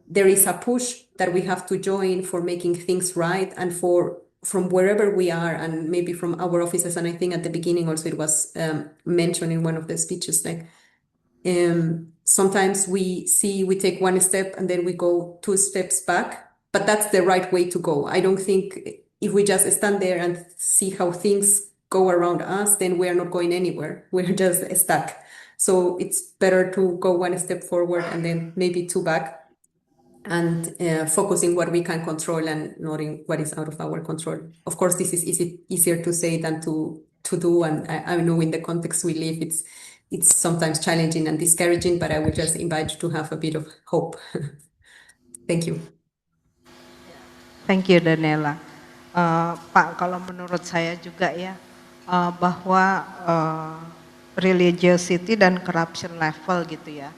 there is a push that we have to join for making things right and from wherever we are and maybe from our offices. And I think at the beginning also it was mentioned in one of the speeches, like sometimes we take one step and then we go 2 steps back, but that's the right way to go. I don't think if we just stand there and see how things go around us, then we are not going anywhere. We're just stuck. So it's better to go 1 step forward and then maybe 2 back, and focusing what we can control and not in what is out of our control. Of course, this is easier to say than to do. And I know in the context we live, it's sometimes challenging and discouraging, but I would just invite you to have a bit of hope. Thank you. Thank you, Daniela. Pak, kalau menurut saya juga ya, bahwa religiosity dan corruption level gitu ya,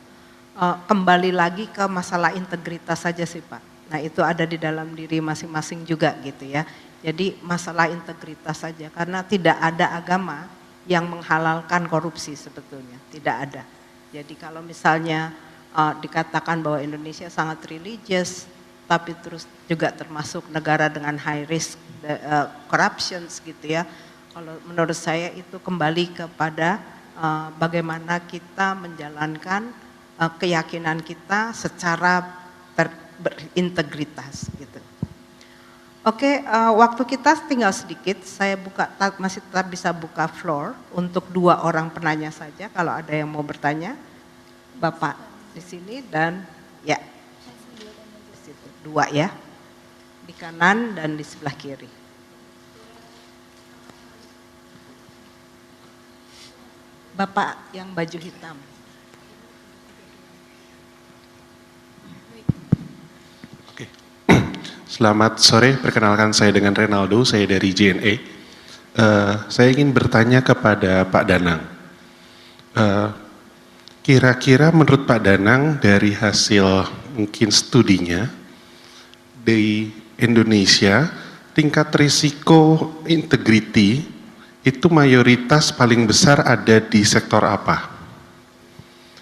kembali lagi ke masalah integritas saja sih Pak. Nah itu ada di dalam diri masing-masing juga gitu ya. Jadi masalah integritas saja, karena tidak ada agama yang menghalalkan korupsi sebetulnya, tidak ada. Jadi kalau misalnya dikatakan bahwa Indonesia sangat religious, tapi terus juga termasuk negara dengan high risk corruptions gitu ya. Kalau menurut saya itu kembali kepada bagaimana kita menjalankan keyakinan kita secara berintegritas gitu. Oke, waktu kita tinggal sedikit, saya masih tetap bisa buka floor untuk 2 orang penanya saja kalau ada yang mau bertanya. Bapak di sini dan ya, di situ 2 ya, di kanan dan di sebelah kiri. Bapak yang baju hitam. Selamat sore, perkenalkan saya dengan Renaldo, saya dari JNE. Saya ingin bertanya kepada Pak Danang. Kira-kira menurut Pak Danang dari hasil mungkin studinya, di Indonesia tingkat risiko integrity itu mayoritas paling besar ada di sektor apa?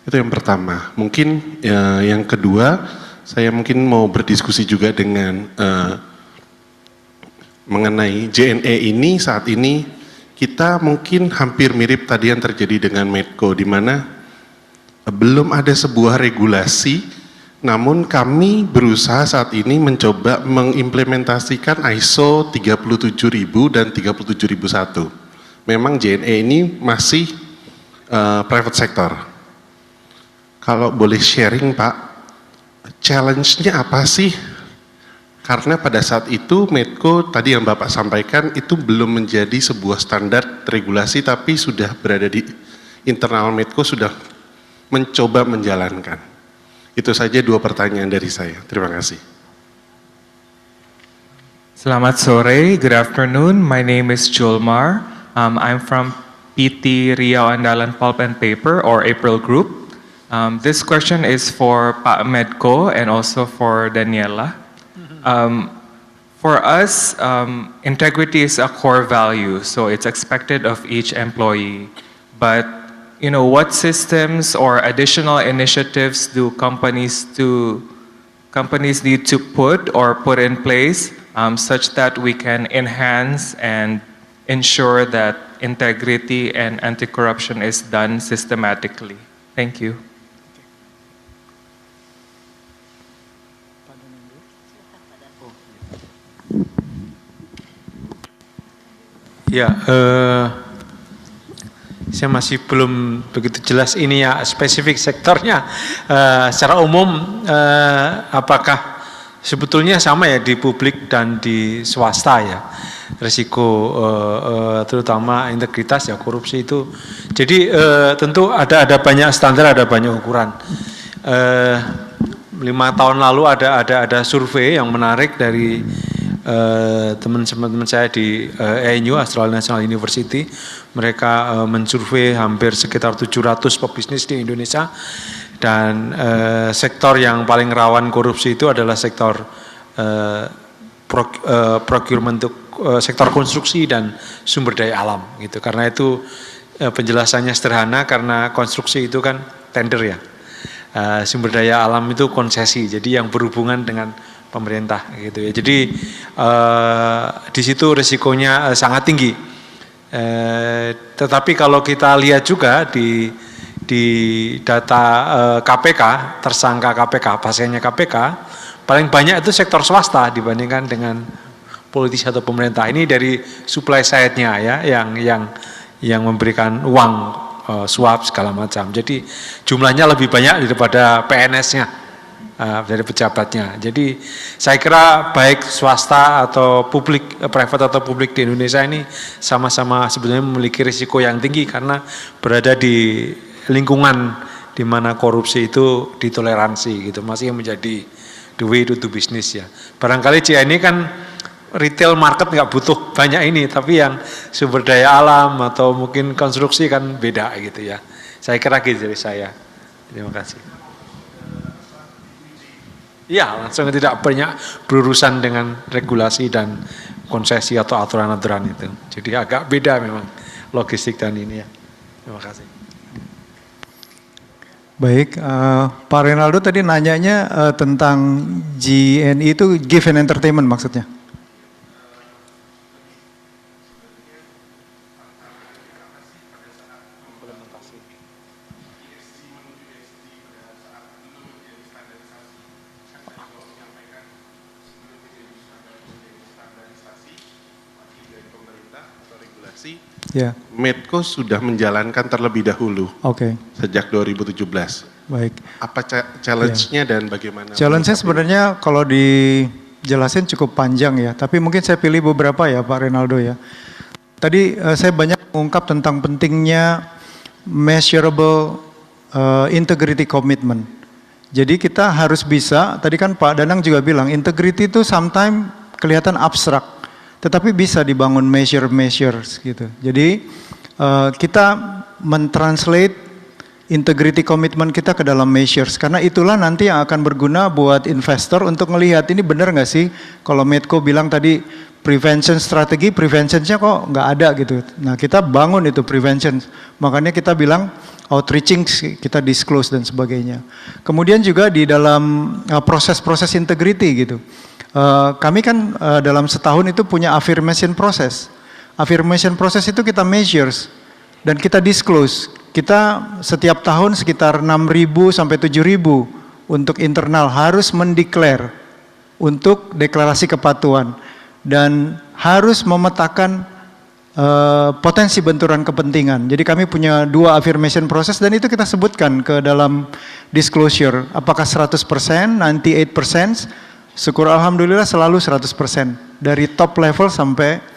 Itu yang pertama. Mungkin yang kedua, saya mungkin mau berdiskusi juga dengan mengenai JNE ini. Saat ini kita mungkin hampir mirip tadi yang terjadi dengan Medco, di mana belum ada sebuah regulasi, namun kami berusaha saat ini mencoba mengimplementasikan ISO 37000 dan 37001. Memang JNE ini masih private sector. Kalau boleh sharing Pak, challenge-nya apa sih? Karena pada saat itu Medco tadi yang Bapak sampaikan itu belum menjadi sebuah standar regulasi, tapi sudah berada di internal Medco, sudah mencoba menjalankan. Itu saja 2 pertanyaan dari saya. Terima kasih. Selamat sore, good afternoon. My name is Julmar. I'm from PT Riau Andalan Pulp and Paper or April Group. This question is for Pak Medco and also for Daniela. For us, integrity is a core value, so it's expected of each employee. But, you know, what systems or additional initiatives do companies companies need to put in place such that we can enhance and ensure that integrity and anti-corruption is done systematically? Thank you. Ya, saya masih belum begitu jelas ini ya spesifik sektornya. Secara umum, apakah sebetulnya sama ya di publik dan di swasta ya, risiko terutama integritas ya korupsi itu. Jadi tentu ada banyak standar, ada banyak ukuran. 5 tahun lalu ada survei yang menarik dari teman-teman saya di ANU, Australian National University. Mereka mensurvei hampir sekitar 700 pebisnis di Indonesia, dan sektor yang paling rawan korupsi itu adalah sektor procurement, sektor konstruksi dan sumber daya alam gitu. Karena itu penjelasannya sederhana, karena konstruksi itu kan tender ya, sumber daya alam itu konsesi, jadi yang berhubungan dengan pemerintah gitu ya. Jadi di situ risikonya sangat tinggi. Tetapi kalau kita lihat juga di data KPK, tersangka KPK, pasiennya KPK, paling banyak itu sektor swasta dibandingkan dengan politisi atau pemerintah. Ini dari supply side-nya ya, yang memberikan uang suap segala macam. Jadi jumlahnya lebih banyak daripada PNS-nya. Dari pejabatnya. Jadi saya kira baik swasta atau publik, private atau publik di Indonesia ini sama-sama sebetulnya memiliki risiko yang tinggi karena berada di lingkungan di mana korupsi itu ditoleransi gitu, masih menjadi the way to do business ya. Barangkali ini kan retail market nggak butuh banyak ini, tapi yang sumber daya alam atau mungkin konstruksi kan beda gitu ya. Saya kira gitu dari saya. Terima kasih. Ya, langsung tidak banyak berurusan dengan regulasi dan konsesi atau aturan-aturan itu. Jadi agak beda memang logistik dan ini ya. Terima kasih. Baik, Pak Renaldo tadi nanyanya tentang GNI itu Give and Entertainment maksudnya? Ya. Medco sudah menjalankan terlebih dahulu. Oke. Sejak 2017. Baik. Apa challenge-nya dan bagaimana? Challenge-nya sebenarnya kalau dijelasin cukup panjang ya, tapi mungkin saya pilih beberapa ya Pak Renaldo ya. Tadi saya banyak mengungkap tentang pentingnya measurable integrity commitment. Jadi kita harus bisa, tadi kan Pak Danang juga bilang, integrity itu sometimes kelihatan abstrak, tetapi bisa dibangun measures gitu. Jadi kita mentranslate integrity commitment kita ke dalam measures, karena itulah nanti yang akan berguna buat investor untuk melihat ini benar nggak sih. Kalau Medco bilang tadi prevention strategi, preventionnya kok nggak ada gitu. Nah kita bangun itu prevention, makanya kita bilang outreaching kita disclose dan sebagainya. Kemudian juga di dalam proses-proses integrity gitu. Kami kan dalam setahun itu punya affirmation process. Affirmation process itu kita measures dan kita disclose. Kita setiap tahun sekitar 6.000 sampai 7.000 untuk internal harus mendeklar untuk deklarasi kepatuhan dan harus memetakan potensi benturan kepentingan. Jadi kami punya 2 affirmation process dan itu kita sebutkan ke dalam disclosure. Apakah 100%, 98%, syukur alhamdulillah selalu 100%. Dari top level sampai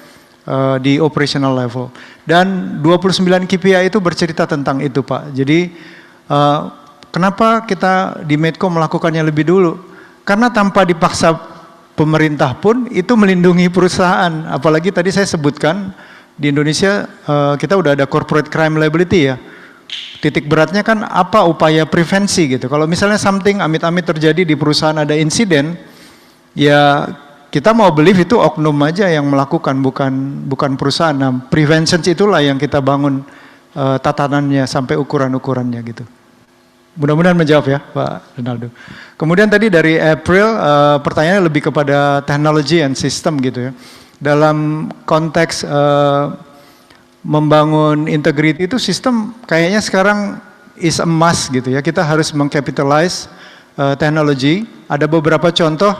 di operational level. Dan 29 KPI itu bercerita tentang itu Pak. Jadi kenapa kita di Medco melakukannya lebih dulu? Karena tanpa dipaksa pemerintah pun itu melindungi perusahaan. Apalagi tadi saya sebutkan di Indonesia kita udah ada corporate crime liability ya. Titik beratnya kan apa upaya prevensi gitu. Kalau misalnya something amit-amit terjadi di perusahaan ada insiden, ya kita mau believe itu oknum aja yang melakukan, bukan perusahaan. Nah, prevention itulah yang kita bangun tatanannya sampai ukuran-ukurannya gitu. Mudah-mudahan menjawab ya Pak Ronaldo. Kemudian tadi dari April pertanyaannya lebih kepada technology and system gitu ya. Dalam konteks membangun integrity itu sistem kayaknya sekarang is a must gitu ya. Kita harus mengcapitalize teknologi. Ada beberapa contoh,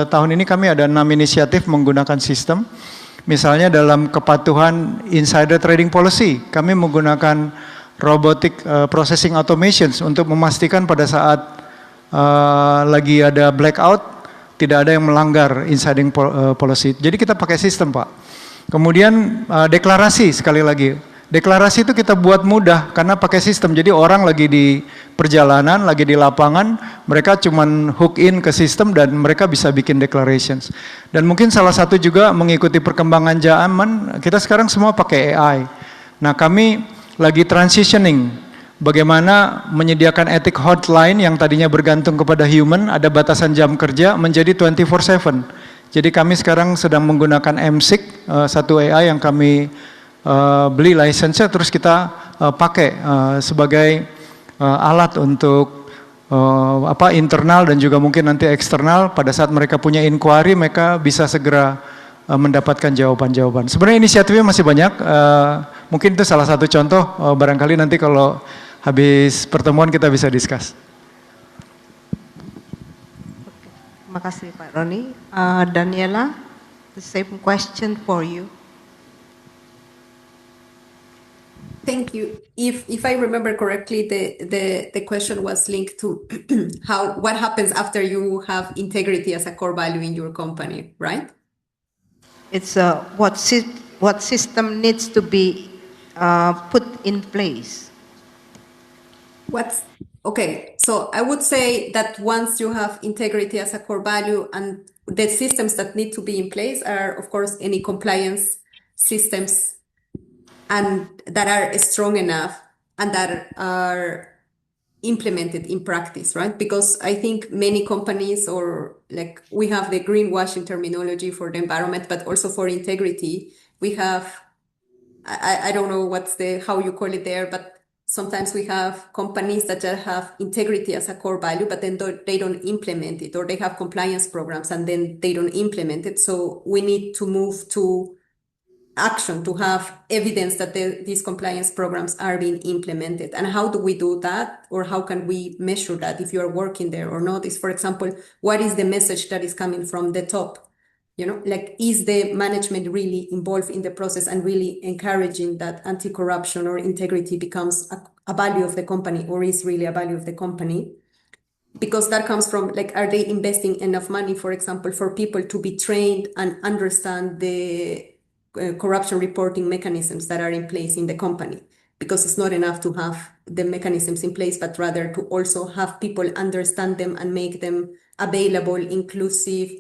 tahun ini kami ada 6 inisiatif menggunakan sistem. Misalnya dalam kepatuhan insider trading policy, kami menggunakan robotic processing automations untuk memastikan pada saat lagi ada blackout, tidak ada yang melanggar insider policy. Jadi kita pakai sistem Pak. Kemudian deklarasi sekali lagi. Deklarasi itu kita buat mudah karena pakai sistem. Jadi orang lagi di perjalanan, lagi di lapangan, mereka cuman hook in ke sistem dan mereka bisa bikin declarations. Dan mungkin salah satu juga mengikuti perkembangan zaman, kita sekarang semua pakai AI. Nah kami lagi transitioning, bagaimana menyediakan ethic hotline yang tadinya bergantung kepada human, ada batasan jam kerja menjadi 24/7. Jadi kami sekarang sedang menggunakan MSIC, satu AI yang kami beli license-nya terus kita pakai sebagai alat untuk internal dan juga mungkin nanti eksternal. Pada saat mereka punya inquiry mereka bisa segera mendapatkan jawaban-jawaban. Sebenarnya inisiatifnya masih banyak, mungkin itu salah satu contoh, barangkali nanti kalau habis pertemuan kita bisa discuss. Terima kasih Pak Roni. Daniela, the same question for you. Thank you. If I remember correctly, the question was linked to what happens after you have integrity as a core value in your company, right? It's what system needs to be put in place. Okay, so I would say that once you have integrity as a core value, and the systems that need to be in place are, of course, any compliance systems and that are strong enough and that are implemented in practice, right? Because I think many companies, or like we have the greenwashing terminology for the environment, but also for integrity, we have, I don't know how you call it there, but sometimes we have companies that just have integrity as a core value, but then they don't implement it, or they have compliance programs and then they don't implement it. So we need to move to action to have evidence that these compliance programs are being implemented. And how do we do that, or how can we measure that if you are working there or not? Is, for example, what is the message that is coming from the top? You know, like, is the management really involved in the process and really encouraging that anti-corruption or integrity becomes a value of the company, or is really a value of the company? Because that comes from, like, are they investing enough money, for example, for people to be trained and understand the corruption reporting mechanisms that are in place in the company? Because it's not enough to have the mechanisms in place, but rather to also have people understand them and make them available, inclusive,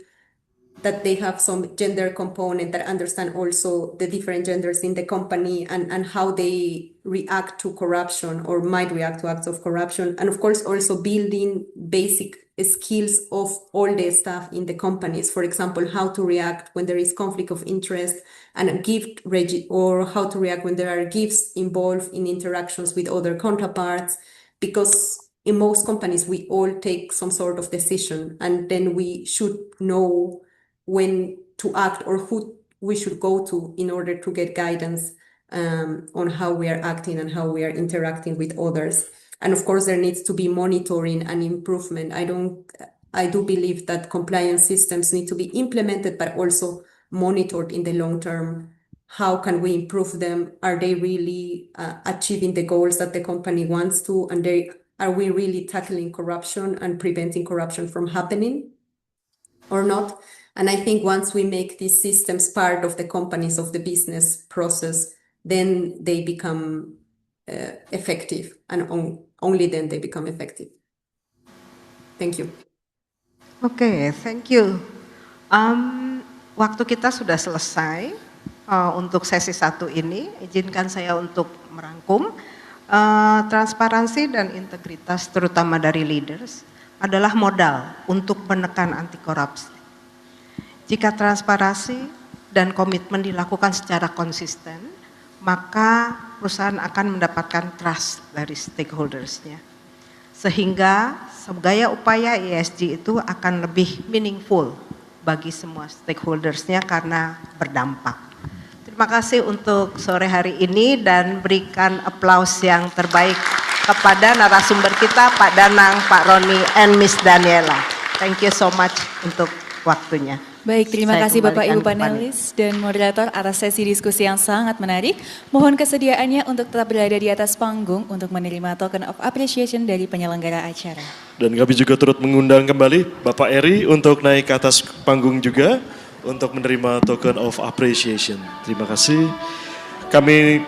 that they have some gender component, that understand also the different genders in the company and how they react to corruption or might react to acts of corruption. And of course, also building basic skills of all the staff in the companies. For example, how to react when there is conflict of interest and a gift, or how to react when there are gifts involved in interactions with other counterparts. Because in most companies, we all take some sort of decision, and then we should know when to act or who we should go to in order to get guidance on how we are acting and how we are interacting with others. And of course, there needs to be monitoring and improvement. I do believe that compliance systems need to be implemented, but also monitored in the long term. How can we improve them? Are they really achieving the goals that the company wants to? And are we really tackling corruption and preventing corruption from happening or not? And I think once we make these systems part of the companies, of the business process, then they become effective, and only then they become effective. Thank you. Okay, thank you. Waktu kita sudah selesai untuk sesi 1 ini. Izinkan saya untuk merangkum. Transparansi dan integritas, terutama dari leaders, adalah modal untuk menekan anti korupsi. Jika transparansi dan komitmen dilakukan secara konsisten, maka perusahaan akan mendapatkan trust dari stakeholders-nya. sehingga segala upaya ESG itu akan lebih meaningful bagi semua stakeholdersnya karena berdampak. Terima kasih untuk sore hari ini dan berikan aplaus yang terbaik kepada narasumber kita, Pak Danang, Pak Roni, and Miss Daniela. Thank you so much untuk waktunya. Baik, terima Saya kasih Bapak Ibu kembalikan panelis dan moderator atas sesi diskusi yang sangat menarik. Mohon kesediaannya untuk tetap berada di atas panggung untuk menerima token of appreciation dari penyelenggara acara. Dan kami juga turut mengundang kembali Bapak Eri untuk naik ke atas panggung juga untuk menerima token of appreciation. Terima kasih. Kami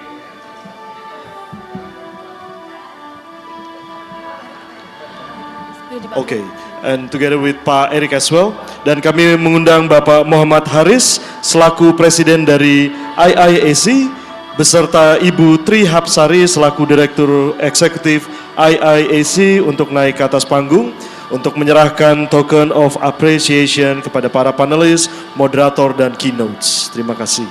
Oke, and together with Pak Erik as well. Dan kami mengundang Bapak Muhammad Haris selaku Presiden dari IIAC beserta Ibu Tri Hapsari selaku Direktur Eksekutif IIAC untuk naik ke atas panggung untuk menyerahkan token of appreciation kepada para panelis, moderator, dan keynotes. Terima kasih.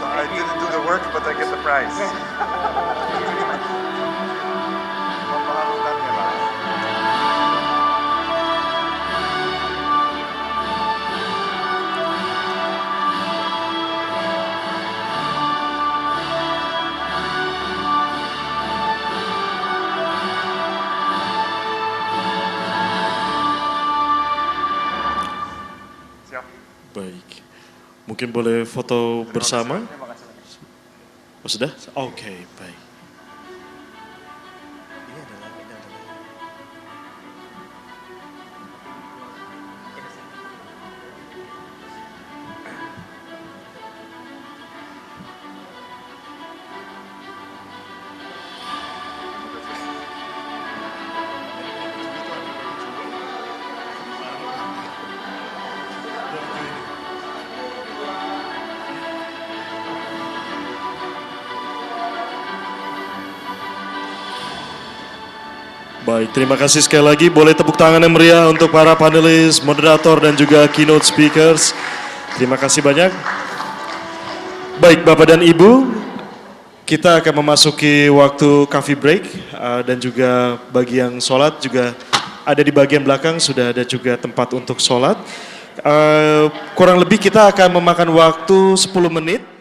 I didn't do the work, but I get the prize. Baik, mungkin boleh foto bersama? Oh, sudah? Oke, baik. Baik, terima kasih sekali lagi. Boleh tepuk tangan yang meriah untuk para panelis, moderator, dan juga keynote speakers. Terima kasih banyak. Baik, Bapak dan Ibu, kita akan memasuki waktu coffee break. Dan juga bagi yang sholat juga ada di bagian belakang, sudah ada juga tempat untuk sholat. Kurang lebih kita akan memakan waktu 10 menit.